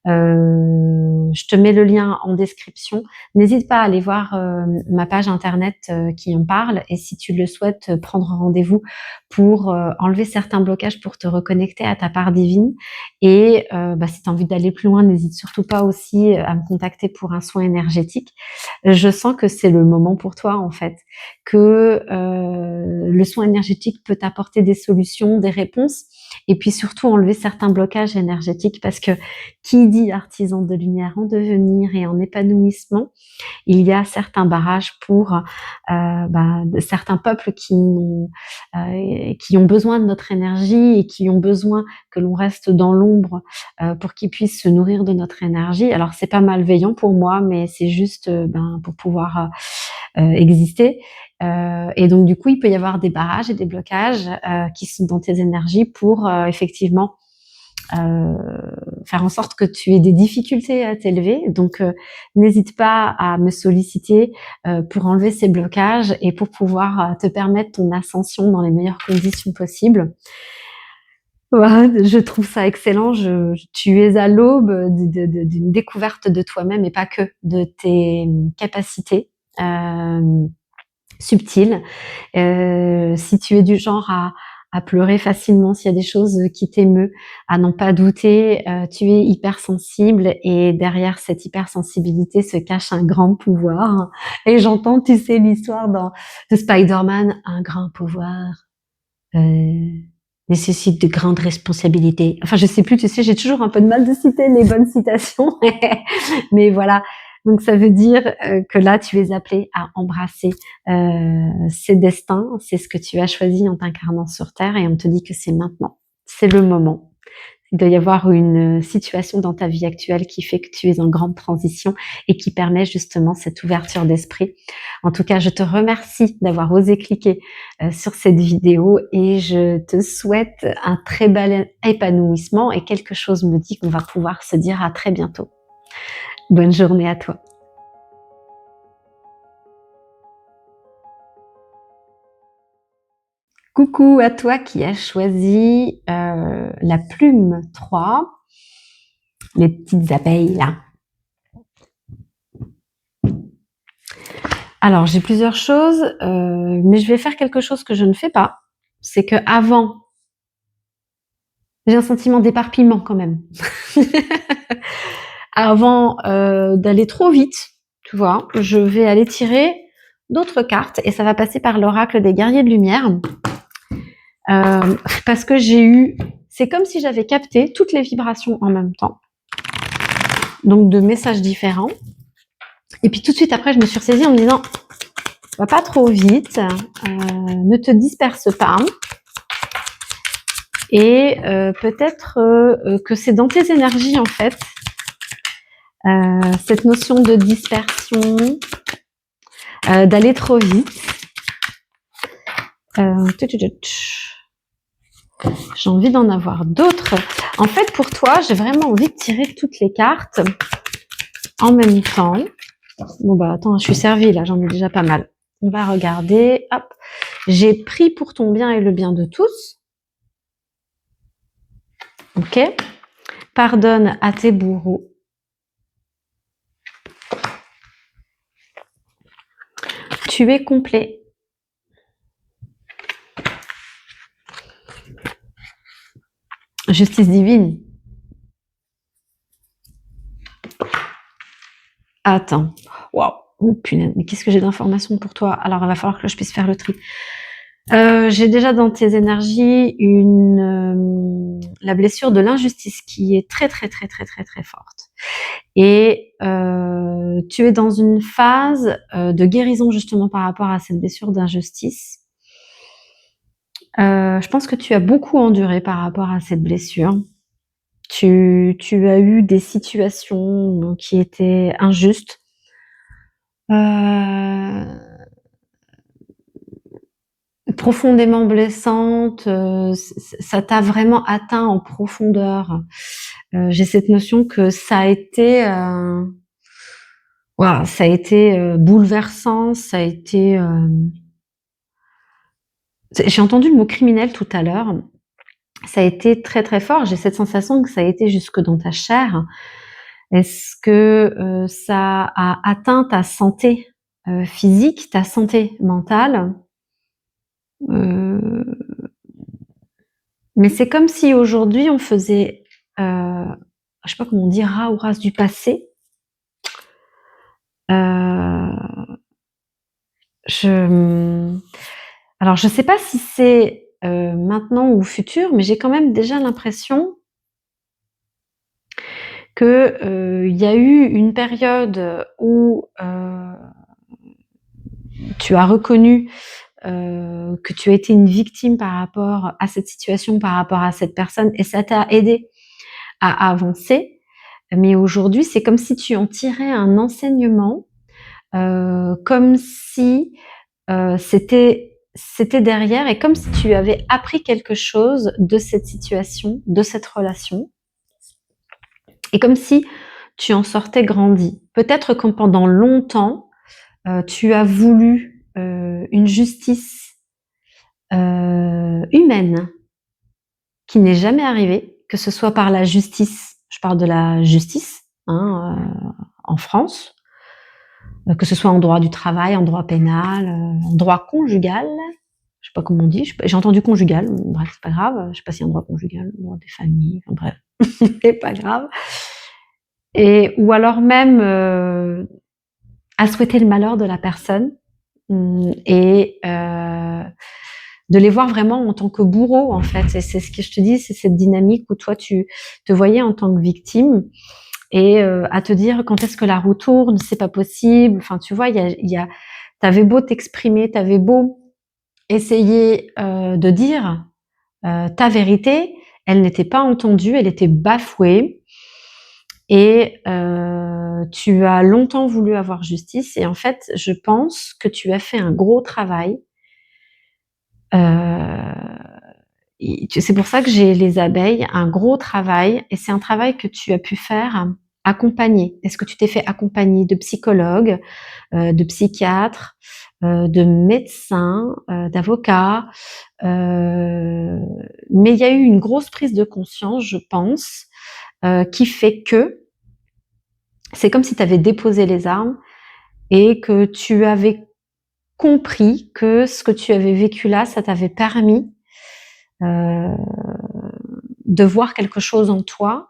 Je te mets le lien en description. N'hésite pas à aller voir ma page internet qui en parle et si tu le souhaites, prendre rendez-vous pour enlever certains blocages pour te reconnecter à ta part divine. Et si tu as envie d'aller plus loin, n'hésite surtout pas aussi à me contacter pour un soin énergétique. Je sens que c'est le moment pour toi en fait, que le soin énergétique peut t'apporter des solutions, des réponses et puis surtout enlever certains blocages énergétiques parce que qui dit artisan de lumière en devenir et en épanouissement, il y a certains barrages pour certains peuples qui ont besoin de notre énergie et qui ont besoin que l'on reste dans l'ombre pour qu'ils puissent se nourrir de notre énergie. Alors c'est pas malveillant pour moi, mais c'est juste pour pouvoir exister. Et donc du coup, il peut y avoir des barrages et des blocages qui sont dans tes énergies pour effectivement faire en sorte que tu aies des difficultés à t'élever. Donc, n'hésite pas à me solliciter pour enlever ces blocages et pour pouvoir te permettre ton ascension dans les meilleures conditions possibles. Voilà, je trouve ça excellent. Tu es à l'aube d'une découverte de toi-même et pas que de tes capacités subtiles. Si tu es du genre à pleurer facilement, s'il y a des choses qui t'émeuvent, à n'en pas douter, tu es hypersensible et derrière cette hypersensibilité se cache un grand pouvoir. Et j'entends, tu sais, l'histoire de Spider-Man, un grand pouvoir nécessite de grandes responsabilités. Enfin, je sais plus, tu sais, j'ai toujours un peu de mal de citer les bonnes citations, mais voilà. Donc ça veut dire que là, tu es appelé à embrasser ces destins, c'est ce que tu as choisi en t'incarnant sur Terre et on te dit que c'est maintenant, c'est le moment. Il doit y avoir une situation dans ta vie actuelle qui fait que tu es en grande transition et qui permet justement cette ouverture d'esprit. En tout cas, je te remercie d'avoir osé cliquer sur cette vidéo et je te souhaite un très bel épanouissement et quelque chose me dit qu'on va pouvoir se dire à très bientôt. Bonne journée à toi. Coucou à toi qui as choisi la plume 3, les petites abeilles là. Alors, j'ai plusieurs choses, mais je vais faire quelque chose que je ne fais pas. C'est que avant, j'ai un sentiment d'éparpillement quand même. Avant d'aller trop vite, tu vois, je vais aller tirer d'autres cartes et ça va passer par l'oracle des guerriers de lumière. Parce que c'est comme si j'avais capté toutes les vibrations en même temps. Donc de messages différents. Et puis tout de suite après, je me suis ressaisie en me disant, Va pas trop vite, ne te disperse pas. Et peut-être que c'est dans tes énergies en fait, cette notion de dispersion, d'aller trop vite. J'ai envie d'en avoir d'autres. En fait, pour toi, j'ai vraiment envie de tirer toutes les cartes en même temps. Bon bah attends, je suis servie là, j'en ai déjà pas mal. On va regarder. Hop, j'ai pris pour ton bien et le bien de tous. Ok. Pardonne à tes bourreaux. Tu es complet. Justice divine. Attends. Waouh. Oh punaise, mais qu'est-ce que j'ai d'informations pour toi? Alors, il va falloir que je puisse faire le tri. J'ai déjà dans tes énergies la blessure de l'injustice qui est très très très très très très forte. Et tu es dans une phase de guérison justement par rapport à cette blessure d'injustice. Je pense que tu as beaucoup enduré par rapport à cette blessure. Tu as eu des situations qui étaient injustes. Profondément blessantes, ça t'a vraiment atteint en profondeur. J'ai cette notion que ça a été, ça a été bouleversant, ça a été. J'ai entendu le mot criminel tout à l'heure. Ça a été très très fort. J'ai cette sensation que ça a été jusque dans ta chair. Est-ce que ça a atteint ta santé physique, ta santé mentale? Mais c'est comme si aujourd'hui on faisait, je sais pas comment on dit, ras ou race du passé. Alors je sais pas si c'est maintenant ou futur, mais j'ai quand même déjà l'impression que il y a eu une période où tu as reconnu que tu as été une victime par rapport à cette situation, par rapport à cette personne, et ça t'a aidé à avancer. Mais aujourd'hui, c'est comme si tu en tirais un enseignement, comme si c'était derrière, et comme si tu avais appris quelque chose de cette situation, de cette relation, et comme si tu en sortais grandi. Peut-être que pendant longtemps, tu as voulu une justice humaine qui n'est jamais arrivée, que ce soit par la justice, je parle de la justice en France, que ce soit en droit du travail, en droit pénal, en droit conjugal, je sais pas comment on dit, j'ai entendu conjugal, bref, c'est pas grave, je sais pas s'il y a un droit conjugal, droit des familles, enfin, bref, c'est pas grave. Et, ou alors même à souhaiter le malheur de la personne et de les voir vraiment en tant que bourreaux en fait. Et c'est ce que je te dis, c'est cette dynamique où toi tu te voyais en tant que victime et à te dire quand est-ce que la roue tourne, c'est pas possible. Enfin, tu vois, t'avais beau t'exprimer, t'avais beau essayer de dire ta vérité, elle n'était pas entendue, elle était bafouée. Et tu as longtemps voulu avoir justice. Et en fait, je pense que tu as fait un gros travail. C'est pour ça que j'ai les abeilles, un gros travail. Et c'est un travail que tu as pu faire accompagner. Est-ce que tu t'es fait accompagner de psychologues, de psychiatres, de médecins, d'avocats, mais il y a eu une grosse prise de conscience, je pense, qui fait que c'est comme si tu avais déposé les armes et que tu avais compris que ce que tu avais vécu là, ça t'avait permis de voir quelque chose en toi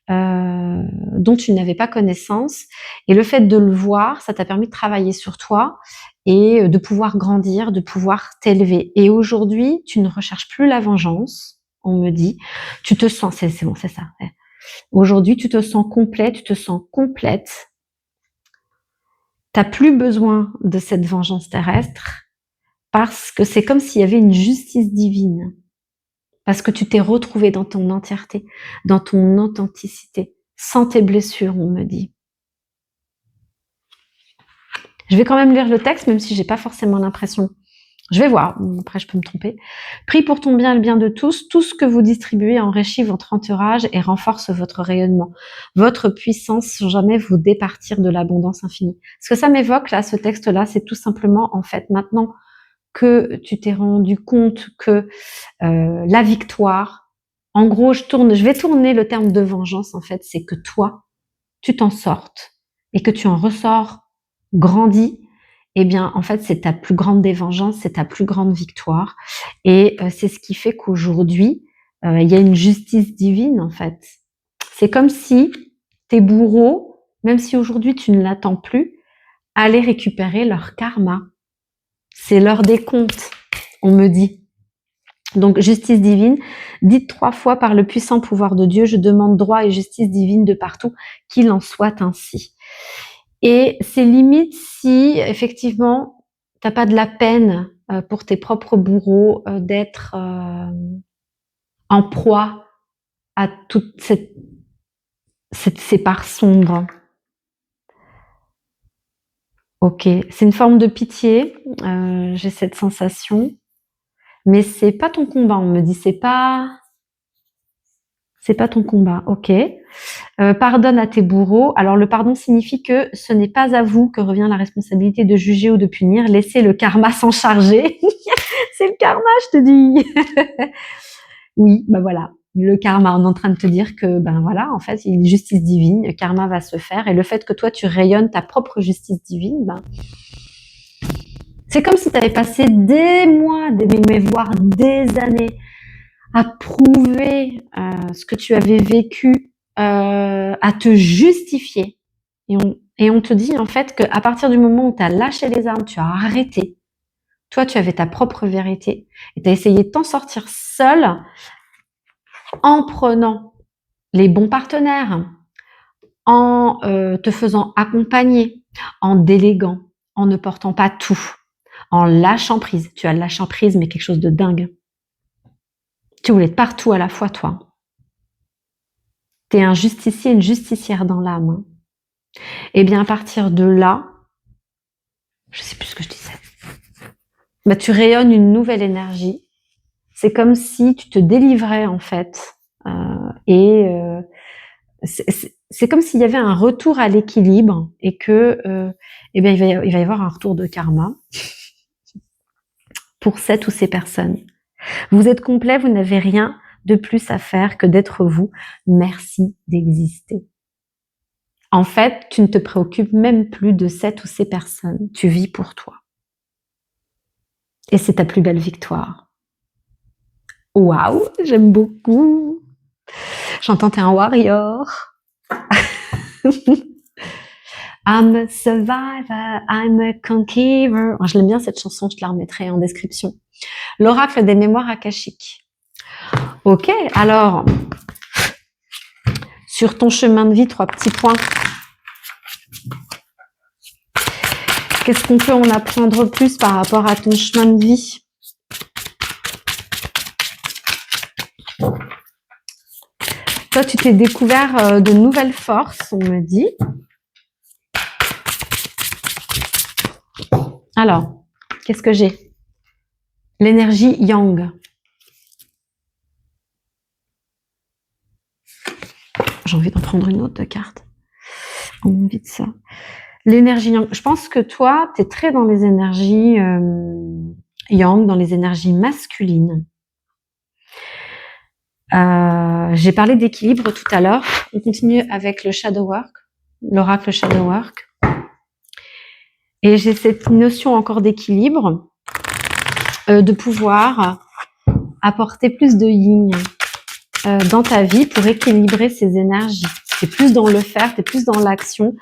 dont tu n'avais pas connaissance. Et le fait de le voir, ça t'a permis de travailler sur toi et de pouvoir grandir, de pouvoir t'élever. Et aujourd'hui, tu ne recherches plus la vengeance, on me dit. Tu te sens, c'est bon, c'est ça. Aujourd'hui, tu te sens complet, tu te sens complète. t'as plus besoin de cette vengeance terrestre parce que c'est comme s'il y avait une justice divine. Parce que tu t'es retrouvé dans ton entièreté, dans ton authenticité, sans tes blessures, on me dit. Je vais quand même lire le texte, même si j'ai pas forcément l'impression. Je vais voir, après je peux me tromper. Prie pour ton bien et le bien de tous. Tout ce que vous distribuez enrichit votre entourage et renforce votre rayonnement, votre puissance sans jamais vous départir de l'abondance infinie. Ce que ça m'évoque là, ce texte-là, c'est tout simplement en fait maintenant que tu t'es rendu compte que la victoire, en gros, je vais tourner le terme de vengeance en fait, c'est que toi, tu t'en sortes et que tu en ressors grandi. Eh bien, en fait, c'est ta plus grande des vengeances, c'est ta plus grande victoire. Et c'est ce qui fait qu'aujourd'hui, il y a une justice divine, en fait. C'est comme si tes bourreaux, même si aujourd'hui tu ne l'attends plus, allaient récupérer leur karma. C'est l'heure des comptes, on me dit. Donc, justice divine, dites 3 fois par le puissant pouvoir de Dieu, je demande droit et justice divine de partout, qu'il en soit ainsi. Et c'est limite si, effectivement, t'as pas de la peine pour tes propres bourreaux d'être en proie à toute ces parts sombres. Ok, c'est une forme de pitié, j'ai cette sensation, mais c'est pas ton combat, on me dit, c'est pas ton combat, ok. Pardonne à tes bourreaux. Alors le pardon signifie que ce n'est pas à vous que revient la responsabilité de juger ou de punir. Laissez le karma s'en charger. C'est le karma, je te dis. Oui, bah voilà. Le karma, on est en train de te dire que, ben voilà, en fait, il y a une justice divine, le karma va se faire. Et le fait que toi, tu rayonnes ta propre justice divine, ben, c'est comme si tu avais passé des mois, voire des années à prouver ce que tu avais vécu, à te justifier. Et on te dit en fait qu'à partir du moment où tu as lâché les armes, tu as arrêté, toi tu avais ta propre vérité et tu as essayé de t'en sortir seul en prenant les bons partenaires, en te faisant accompagner, en déléguant, en ne portant pas tout, en lâchant prise. Tu as lâché prise, mais quelque chose de dingue. Tu voulais être partout à la fois, toi. T'es un justicier, une justicière dans l'âme. Et bien à partir de là, je sais plus ce que je disais. Bah, tu rayonnes une nouvelle énergie. C'est comme si tu te délivrais en fait. C'est comme s'il y avait un retour à l'équilibre et que eh bien, il va y avoir un retour de karma pour cette ou ces personnes. Vous êtes complet, vous n'avez rien de plus à faire que d'être vous. Merci d'exister. En fait, tu ne te préoccupes même plus de cette ou ces personnes. Tu vis pour toi. Et c'est ta plus belle victoire. Waouh, j'aime beaucoup. J'entends t'es un warrior. I'm a survivor, I'm a conqueror. Je l'aime bien cette chanson, je te la remettrai en description. L'oracle des mémoires akashiques. Ok, alors, sur ton chemin de vie, 3 petits points. Qu'est-ce qu'on peut en apprendre plus par rapport à ton chemin de vie? Toi, tu t'es découvert de nouvelles forces, on me dit. Alors, qu'est-ce que j'ai? L'énergie yang. J'ai envie d'en prendre une autre carte. Envie de ça. L'énergie yang. Je pense que toi, tu es très dans les énergies yang, dans les énergies masculines. J'ai parlé d'équilibre tout à l'heure. On continue avec le shadow work, l'oracle shadow work. Et j'ai cette notion encore d'équilibre, de pouvoir apporter plus de yin dans ta vie pour équilibrer ces énergies. T'es plus dans le faire, t'es plus dans l'action.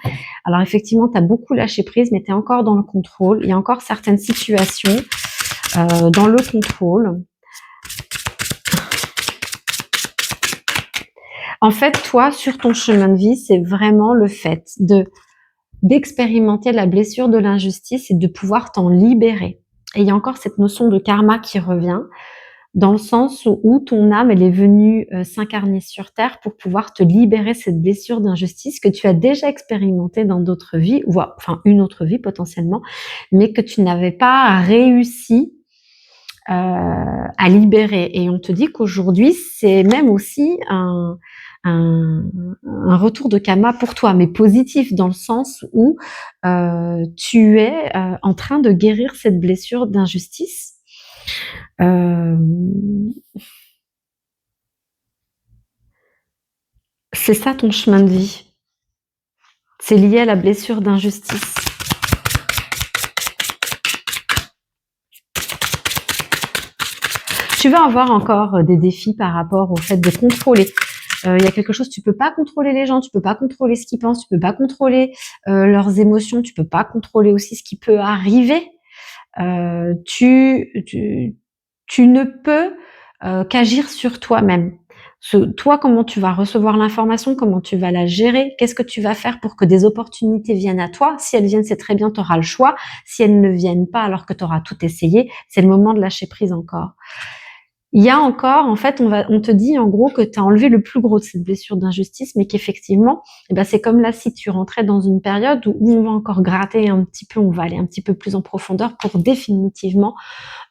Alors effectivement, t'as beaucoup lâché prise, mais t'es encore dans le contrôle. Il y a encore certaines situations dans le contrôle. En fait, toi, sur ton chemin de vie, c'est vraiment le fait d'expérimenter la blessure de l'injustice et de pouvoir t'en libérer. Et il y a encore cette notion de karma qui revient, dans le sens où ton âme, elle est venue s'incarner sur Terre pour pouvoir te libérer cette blessure d'injustice que tu as déjà expérimentée dans d'autres vies, ou enfin une autre vie potentiellement, mais que tu n'avais pas réussi à libérer. Et on te dit qu'aujourd'hui, c'est même aussi un retour de karma pour toi, mais positif dans le sens où tu es en train de guérir cette blessure d'injustice. C'est ça ton chemin de vie. C'est lié à la blessure d'injustice. Tu vas avoir encore des défis par rapport au fait de contrôler. Il y a quelque chose, tu peux pas contrôler les gens, tu peux pas contrôler ce qu'ils pensent, tu peux pas contrôler leurs émotions, tu peux pas contrôler aussi ce qui peut arriver. Tu ne peux qu'agir sur toi-même. Toi, comment tu vas recevoir l'information, comment tu vas la gérer, qu'est-ce que tu vas faire pour que des opportunités viennent à toi. Si elles viennent, c'est très bien, tu auras le choix. Si elles ne viennent pas alors que tu auras tout essayé, c'est le moment de lâcher prise encore. Il y a encore, en fait, on te dit en gros que tu as enlevé le plus gros de cette blessure d'injustice, mais qu'effectivement, c'est comme là si tu rentrais dans une période où on va encore gratter un petit peu, on va aller un petit peu plus en profondeur pour définitivement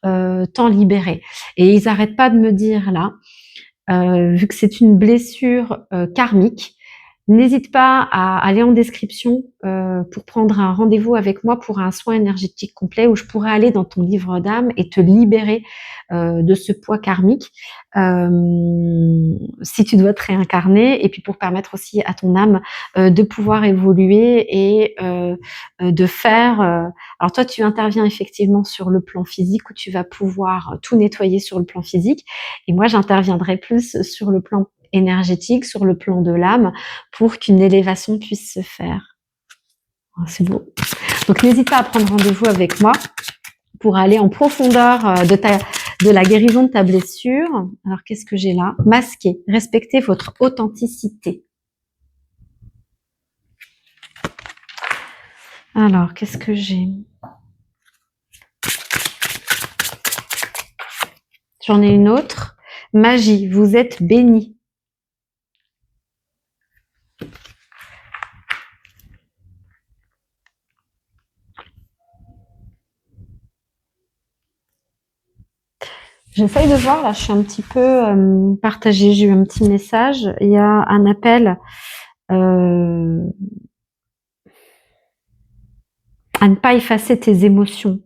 t'en libérer. Et ils n'arrêtent pas de me dire là, vu que c'est une blessure karmique, n'hésite pas à aller en description pour prendre un rendez-vous avec moi pour un soin énergétique complet où je pourrais aller dans ton livre d'âme et te libérer de ce poids karmique si tu dois te réincarner, et puis pour permettre aussi à ton âme de pouvoir évoluer et de faire... alors toi, tu interviens effectivement sur le plan physique où tu vas pouvoir tout nettoyer sur le plan physique, et moi j'interviendrai plus sur le plan énergétique, sur le plan de l'âme, pour qu'une élévation puisse se faire. Oh, c'est beau. Donc n'hésite pas à prendre rendez-vous avec moi pour aller en profondeur de la guérison de ta blessure. Alors qu'est-ce que j'ai là? Masquer, respectez votre authenticité. Alors qu'est-ce que j'ai? J'en ai une autre. Magie, vous êtes bénis. J'essaye de voir, là, je suis un petit peu partagée. J'ai eu un petit message. Il y a un appel à ne pas effacer tes émotions.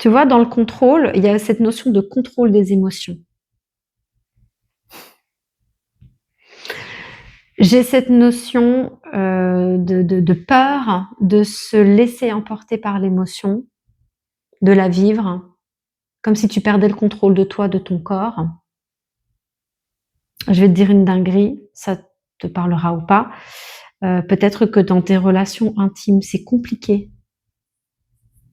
Tu vois, dans le contrôle, il y a cette notion de contrôle des émotions. J'ai cette notion de peur de se laisser emporter par l'émotion, de la vivre, comme si tu perdais le contrôle de toi, de ton corps. Je vais te dire une dinguerie, ça te parlera ou pas. Peut-être que dans tes relations intimes, c'est compliqué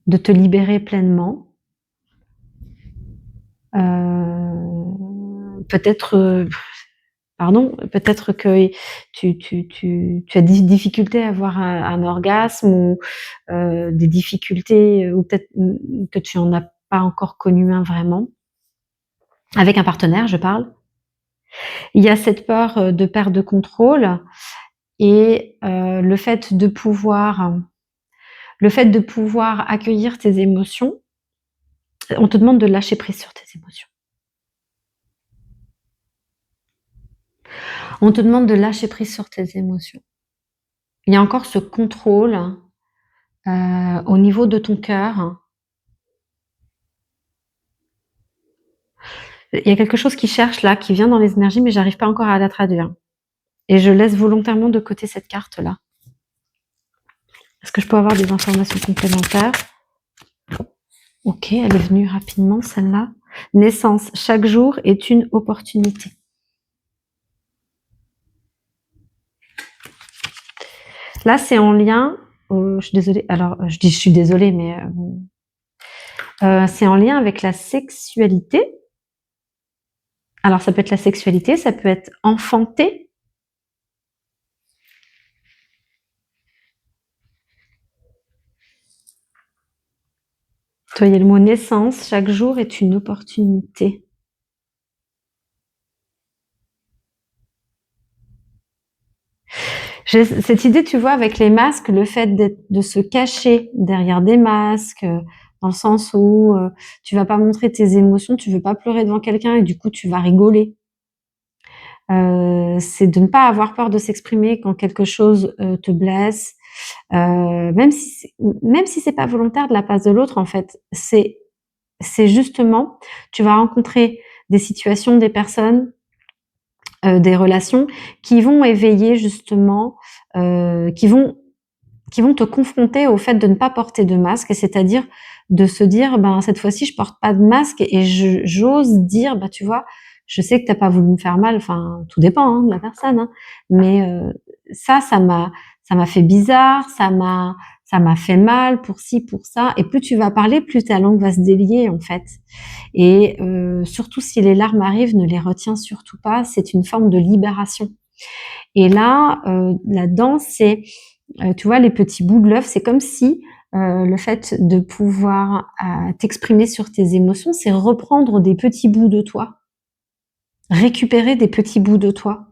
de te libérer pleinement. Peut-être que tu as des difficultés à avoir un orgasme, ou des difficultés, ou peut-être que tu en as pas encore connu un vraiment. Avec un partenaire, je parle. Il y a cette peur de perte de contrôle, et le fait de pouvoir accueillir tes émotions. On te demande de lâcher prise sur tes émotions. On te demande de lâcher prise sur tes émotions. Il y a encore ce contrôle au niveau de ton cœur. Il y a quelque chose qui cherche là, qui vient dans les énergies, mais j'arrive pas encore à la traduire. Et je laisse volontairement de côté cette carte-là. Est-ce que je peux avoir des informations complémentaires? Ok, elle est venue rapidement, celle-là. Naissance, chaque jour est une opportunité. Là, c'est en lien... je suis désolée. Alors, je suis désolée, mais... c'est en lien avec la sexualité. Alors, ça peut être la sexualité, ça peut être enfanté. Toi, il y a le mot naissance. Chaque jour est une opportunité. J'ai cette idée, tu vois, avec les masques, le fait de se cacher derrière des masques, dans le sens où tu vas pas montrer tes émotions, tu veux pas pleurer devant quelqu'un et du coup tu vas rigoler. C'est de ne pas avoir peur de s'exprimer quand quelque chose te blesse, même si c'est pas volontaire de la part de l'autre. En fait, c'est justement, tu vas rencontrer des situations, des personnes, des relations qui vont éveiller justement, qui vont te confronter au fait de ne pas porter de masque, et c'est-à-dire de se dire: «Ben, cette fois-ci, je porte pas de masque et j'ose dire, bah, tu vois, je sais que t'as pas voulu me faire mal», enfin, tout dépend, hein, de la personne, hein, mais ça m'a fait bizarre, ça m'a fait mal pour ci, pour ça, et plus tu vas parler, plus ta langue va se délier, en fait, et surtout si les larmes arrivent, ne les retiens surtout pas, c'est une forme de libération, et là, là-dedans, c'est tu vois, les petits bouts de l'œuf, c'est comme si le fait de pouvoir t'exprimer sur tes émotions, c'est reprendre des petits bouts de toi, récupérer des petits bouts de toi.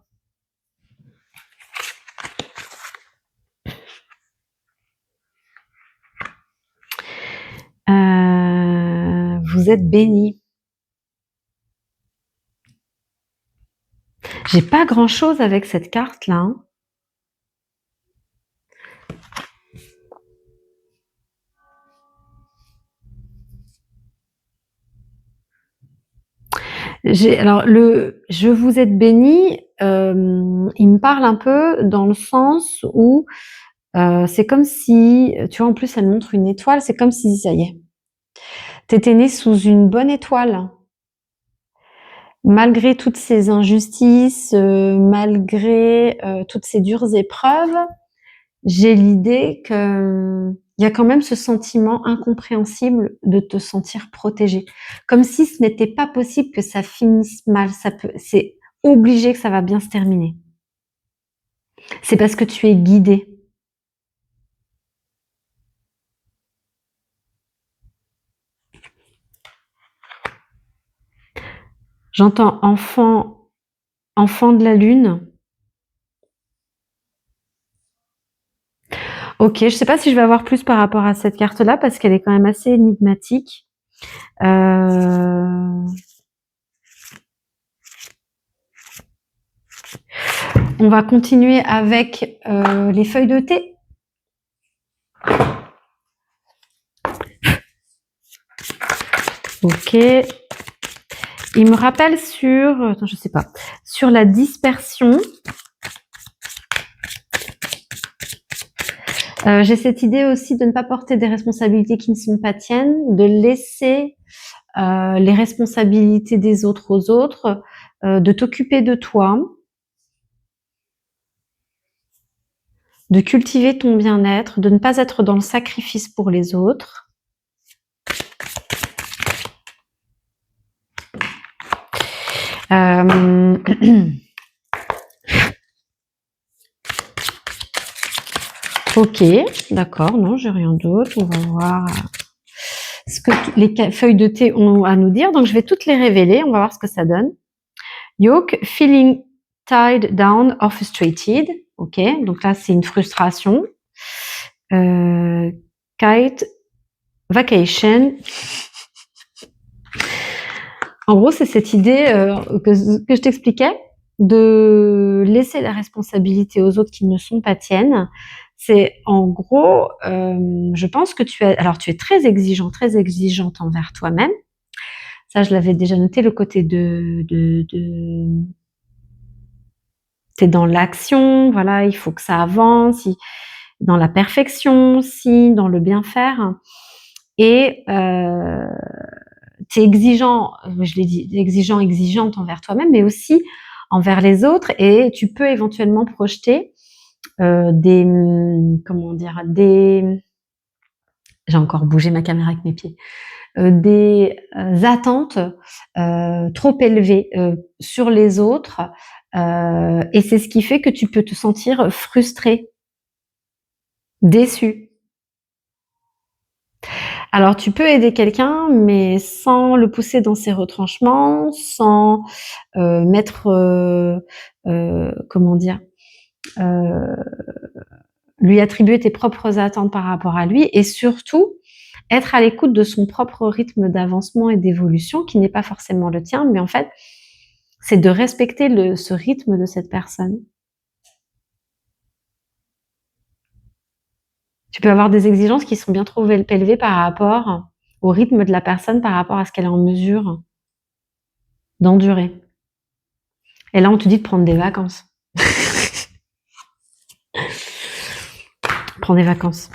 Vous êtes bénis. J'ai pas grand-chose avec cette carte-là, hein. Alors je vous êtes bénis, il me parle un peu dans le sens où c'est comme si, tu vois, en plus elle montre une étoile, c'est comme si, ça y est, t'étais né sous une bonne étoile. Malgré toutes ces injustices, malgré toutes ces dures épreuves, j'ai l'idée que il y a quand même ce sentiment incompréhensible de te sentir protégé. Comme si ce n'était pas possible que ça finisse mal. C'est obligé que ça va bien se terminer. C'est parce que tu es guidé. J'entends enfant, enfant de la lune. Ok, je sais pas si je vais avoir plus par rapport à cette carte-là parce qu'elle est quand même assez énigmatique. On va continuer avec les feuilles de thé. Ok. Il me rappelle attends, je sais pas, sur la dispersion. J'ai cette idée aussi de ne pas porter des responsabilités qui ne sont pas tiennes, de laisser les responsabilités des autres aux autres, de t'occuper de toi, de cultiver ton bien-être, de ne pas être dans le sacrifice pour les autres. Ok, d'accord, non, j'ai rien d'autre. On va voir ce que les feuilles de thé ont à nous dire. Donc, je vais toutes les révéler. On va voir ce que ça donne. Yoke, feeling tied down or frustrated. Ok, donc là, c'est une frustration. Kite, vacation. En gros, c'est cette idée que je t'expliquais, de laisser la responsabilité aux autres qui ne sont pas tiennes. C'est en gros, je pense que tu es très exigeant, très exigeante envers toi-même. Ça, je l'avais déjà noté, le côté t'es dans l'action, voilà, il faut que ça avance, dans la perfection aussi, dans le bien faire. Et t'es exigeant, je l'ai dit, exigeant, exigeante envers toi-même, mais aussi envers les autres, et tu peux éventuellement projeter j'ai encore bougé ma caméra avec mes pieds, des attentes trop élevées sur les autres, et c'est ce qui fait que tu peux te sentir frustré, déçu. Alors, tu peux aider quelqu'un, mais sans le pousser dans ses retranchements, sans mettre, comment dire, euh, lui attribuer tes propres attentes par rapport à lui, et surtout être à l'écoute de son propre rythme d'avancement et d'évolution, qui n'est pas forcément le tien, mais en fait, c'est de respecter ce rythme de cette personne. Tu peux avoir des exigences qui sont bien trop élevées par rapport au rythme de la personne, par rapport à ce qu'elle est en mesure d'endurer. Et là, on te dit de prendre des vacances. Prends des vacances.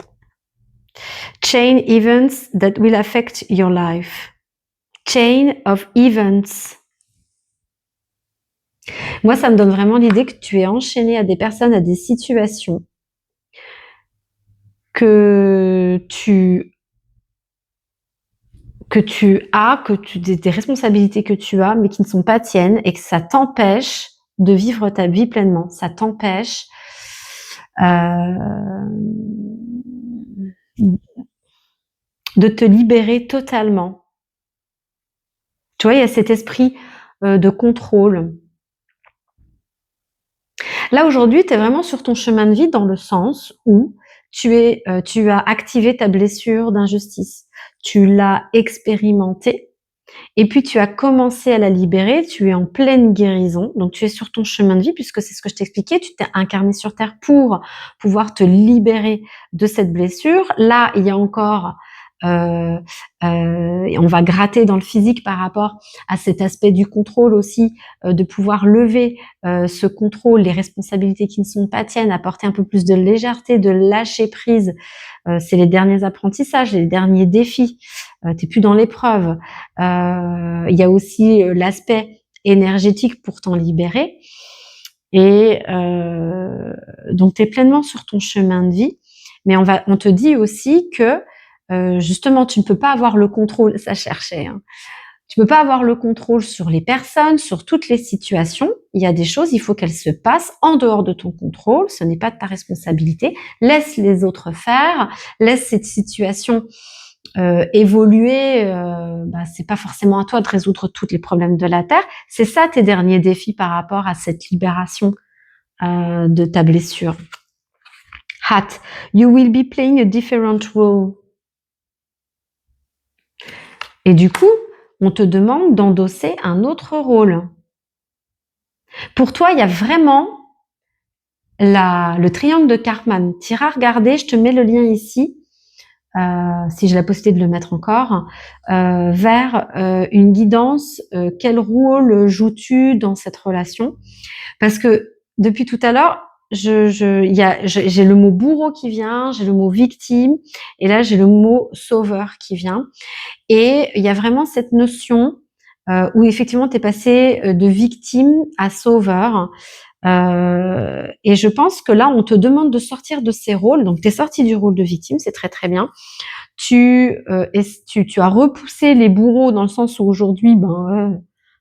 Chain events that will affect your life. Chain of events. Moi, ça me donne vraiment l'idée que tu es enchaîné à des personnes, à des situations que tu as, des responsabilités que tu as, mais qui ne sont pas tiennes, et que ça t'empêche de vivre ta vie pleinement. Ça t'empêche de te libérer totalement. Tu vois, il y a cet esprit de contrôle. Là, aujourd'hui, tu es vraiment sur ton chemin de vie dans le sens où tu as activé ta blessure d'injustice. Tu l'as expérimentée et puis tu as commencé à la libérer. Tu es en pleine guérison. Donc, tu es sur ton chemin de vie puisque c'est ce que je t'expliquais. Tu t'es incarné sur Terre pour pouvoir te libérer de cette blessure. Là, il y a encore... on va gratter dans le physique par rapport à cet aspect du contrôle aussi, de pouvoir lever ce contrôle, les responsabilités qui ne sont pas tiennes, apporter un peu plus de légèreté, de lâcher prise. C'est les derniers apprentissages, les derniers défis. T'es plus dans l'épreuve. Il y a aussi l'aspect énergétique pour t'en libérer. Et donc, tu es pleinement sur ton chemin de vie. Mais on te dit aussi que justement, tu ne peux pas avoir le contrôle, ça cherchait, hein. Tu peux pas avoir le contrôle sur les personnes, sur toutes les situations. Il y a des choses, il faut qu'elles se passent en dehors de ton contrôle. Ce n'est pas de ta responsabilité. Laisse les autres faire. Laisse cette situation évoluer. C'est pas forcément à toi de résoudre tous les problèmes de la Terre. C'est ça tes derniers défis par rapport à cette libération de ta blessure. Hat, you will be playing a different role. Et du coup, on te demande d'endosser un autre rôle. Pour toi, il y a vraiment le triangle de Karpman. Tu iras regarder, je te mets le lien ici, si j'ai la possibilité de le mettre encore, vers une guidance. Quel rôle joues-tu dans cette relation? Parce que depuis tout à l'heure, j'ai le mot bourreau qui vient, j'ai le mot victime, et là j'ai le mot sauveur qui vient. Et il y a vraiment cette notion où effectivement tu es passé de victime à sauveur. Et je pense que là, on te demande de sortir de ces rôles. Donc, tu es sorti du rôle de victime, c'est très très bien. Tu as repoussé les bourreaux dans le sens où aujourd'hui,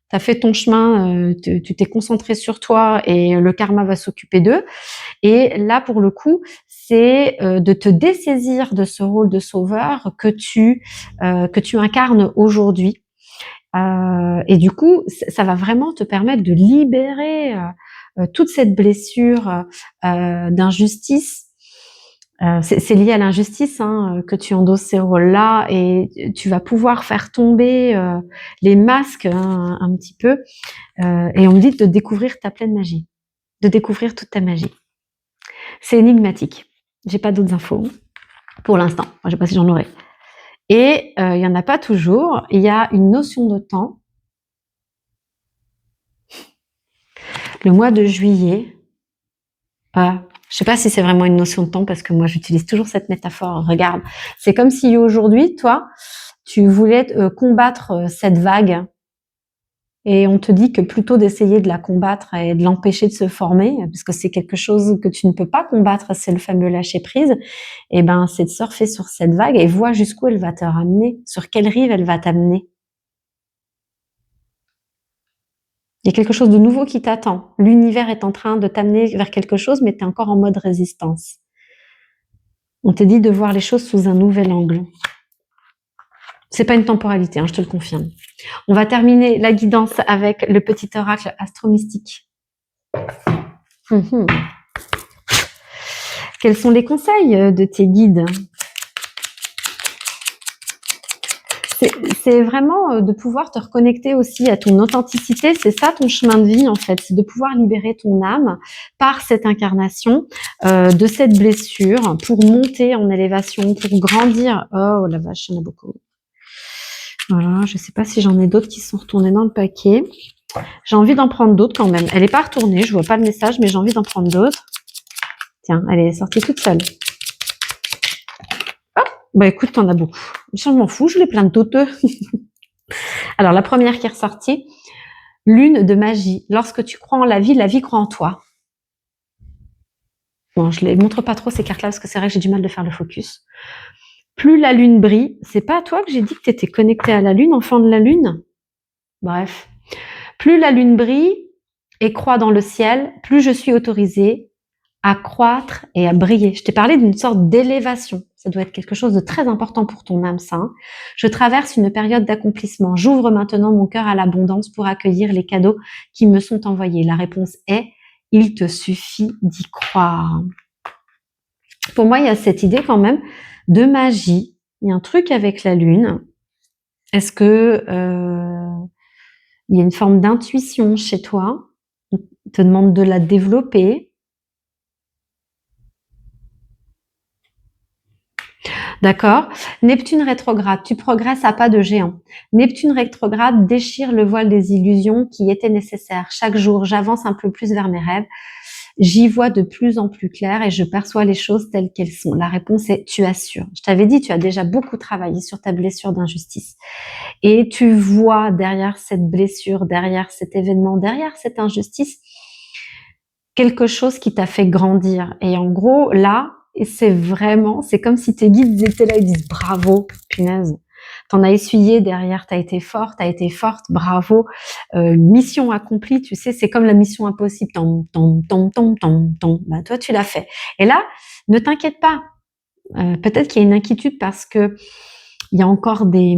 tu as fait ton chemin, tu t'es concentré sur toi et le karma va s'occuper d'eux. Et là, pour le coup, c'est de te dessaisir de ce rôle de sauveur que tu incarnes aujourd'hui. Et du coup, ça va vraiment te permettre de libérer toute cette blessure d'injustice. C'est lié à l'injustice que tu endosses ces rôles-là, et tu vas pouvoir faire tomber les masques un petit peu. Et on me dit de découvrir ta pleine magie, de découvrir toute ta magie. C'est énigmatique. J'ai pas d'autres infos pour l'instant. Je sais pas si j'en aurai. Et il y en a pas toujours. Il y a une notion de temps. Le mois de juillet. Je sais pas si c'est vraiment une notion de temps parce que moi j'utilise toujours cette métaphore. Regarde, c'est comme si aujourd'hui, toi, tu voulais combattre cette vague. Et on te dit que plutôt d'essayer de la combattre et de l'empêcher de se former, parce que c'est quelque chose que tu ne peux pas combattre, c'est le fameux lâcher prise, et c'est de surfer sur cette vague et voir jusqu'où elle va te ramener, sur quelle rive elle va t'amener. Il y a quelque chose de nouveau qui t'attend. L'univers est en train de t'amener vers quelque chose, mais tu es encore en mode résistance. On te dit de voir les choses sous un nouvel angle. C'est pas une temporalité, hein, je te le confirme. On va terminer la guidance avec le petit oracle astromystique. Quels sont les conseils de tes guides? C'est vraiment de pouvoir te reconnecter aussi à ton authenticité. C'est ça ton chemin de vie en fait, c'est de pouvoir libérer ton âme par cette incarnation de cette blessure pour monter en élévation, pour grandir. Oh la vache, il y en a beaucoup. Voilà, je sais pas si j'en ai d'autres qui sont retournés dans le paquet. J'ai envie d'en prendre d'autres quand même. Elle est pas retournée, je vois pas le message, mais j'ai envie d'en prendre d'autres. Tiens, elle est sortie toute seule. Oh, bah écoute, t'en as beaucoup. Je m'en fous, je voulais plein d'autres. Alors, la première qui est ressortie, lune de magie. Lorsque tu crois en la vie croit en toi. Bon, je les montre pas trop ces cartes-là parce que c'est vrai que j'ai du mal de faire le focus. Plus la lune brille, c'est pas à toi que j'ai dit que tu étais connecté à la lune, enfant de la lune? Bref. Plus la lune brille et croît dans le ciel, plus je suis autorisée à croître et à briller. Je t'ai parlé d'une sorte d'élévation. Ça doit être quelque chose de très important pour ton âme, ça. Je traverse une période d'accomplissement. J'ouvre maintenant mon cœur à l'abondance pour accueillir les cadeaux qui me sont envoyés. La réponse est, il te suffit d'y croire. Pour moi, il y a cette idée quand même de magie. Il y a un truc avec la lune. Est-ce que il y a une forme d'intuition chez toi? On te demande de la développer. D'accord? Neptune rétrograde, tu progresses à pas de géant. Neptune rétrograde déchire le voile des illusions qui étaient nécessaires. Chaque jour, j'avance un peu plus vers mes rêves. J'y vois de plus en plus clair et je perçois les choses telles qu'elles sont. La réponse est, tu assures. Je t'avais dit, tu as déjà beaucoup travaillé sur ta blessure d'injustice. Et tu vois derrière cette blessure, derrière cet événement, derrière cette injustice, quelque chose qui t'a fait grandir. Et en gros, là, c'est comme si tes guides étaient là, ils disent bravo, punaise. T'en as essuyé derrière, t'as été forte, bravo. Mission accomplie, tu sais, c'est comme la mission impossible. Bah, toi, tu l'as fait. Et là, ne t'inquiète pas. Peut-être qu'il y a une inquiétude parce que il y a encore des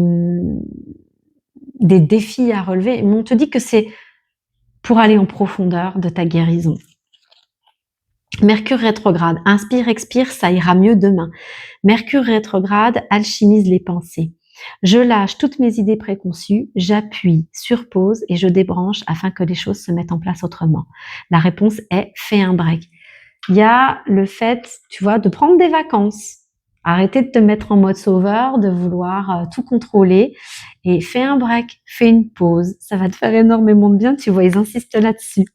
défis à relever. Mais on te dit que c'est pour aller en profondeur de ta guérison. Mercure rétrograde, inspire, expire, ça ira mieux demain. Mercure rétrograde alchimise les pensées. Je lâche toutes mes idées préconçues, j'appuie sur pause et je débranche afin que les choses se mettent en place autrement. La réponse est fais un break. Il y a le fait, tu vois, de prendre des vacances. Arrêtez de te mettre en mode sauveur, de vouloir tout contrôler et fais un break, fais une pause. Ça va te faire énormément de bien, tu vois, ils insistent là-dessus.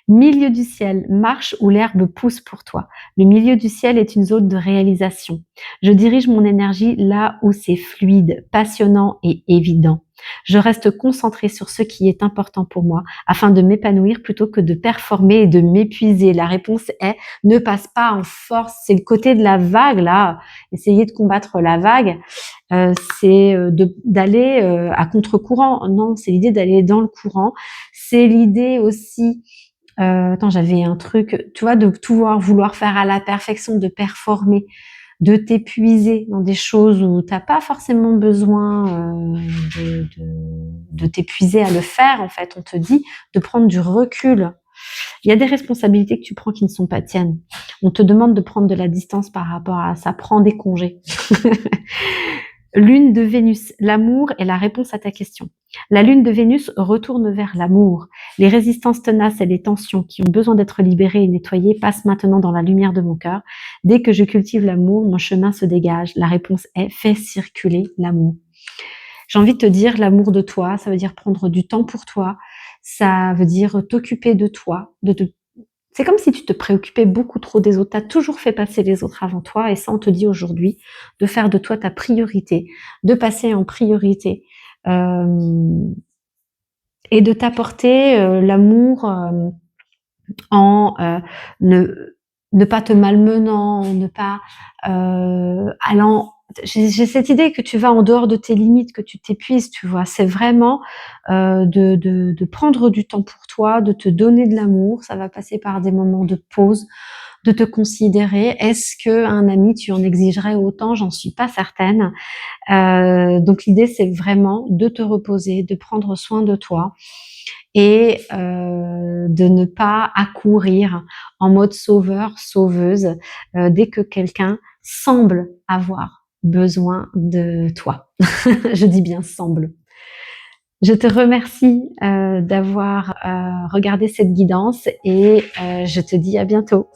Milieu du ciel, marche où l'herbe pousse pour toi. Le milieu du ciel est une zone de réalisation. Je dirige mon énergie là où c'est fluide, passionnant et évident. Je reste concentrée sur ce qui est important pour moi afin de m'épanouir plutôt que de performer et de m'épuiser. La réponse est ne passe pas en force. C'est le côté de la vague là. Essayer de combattre la vague, c'est d'aller à contre-courant. Non, c'est l'idée d'aller dans le courant. C'est l'idée aussi attends, j'avais un truc, tu vois, de vouloir faire à la perfection, de performer, de t'épuiser dans des choses où t'as pas forcément besoin de t'épuiser à le faire. En fait, on te dit de prendre du recul. Il y a des responsabilités que tu prends qui ne sont pas tiennes. On te demande de prendre de la distance par rapport à ça. Prends des congés. Lune de Vénus, l'amour est la réponse à ta question. La lune de Vénus retourne vers l'amour. Les résistances tenaces et les tensions qui ont besoin d'être libérées et nettoyées passent maintenant dans la lumière de mon cœur. Dès que je cultive l'amour, mon chemin se dégage. La réponse est fais circuler l'amour. J'ai envie de te dire l'amour de toi, ça veut dire prendre du temps pour toi, ça veut dire t'occuper de toi, c'est comme si tu te préoccupais beaucoup trop des autres. Tu as toujours fait passer les autres avant toi et ça, on te dit aujourd'hui de faire de toi ta priorité, de passer en priorité et de t'apporter l'amour en ne pas te malmenant, ne pas allant j'ai cette idée que tu vas en dehors de tes limites, que tu t'épuises, tu vois. C'est vraiment de prendre du temps pour toi, de te donner de l'amour. Ça va passer par des moments de pause, de te considérer. Est-ce que un ami, tu en exigerais autant? J'en suis pas certaine. Donc l'idée, c'est vraiment de te reposer, de prendre soin de toi et de ne pas accourir en mode sauveur, sauveuse dès que quelqu'un semble avoir besoin de toi. Je dis bien semble. Je te remercie d'avoir regardé cette guidance et je te dis à bientôt.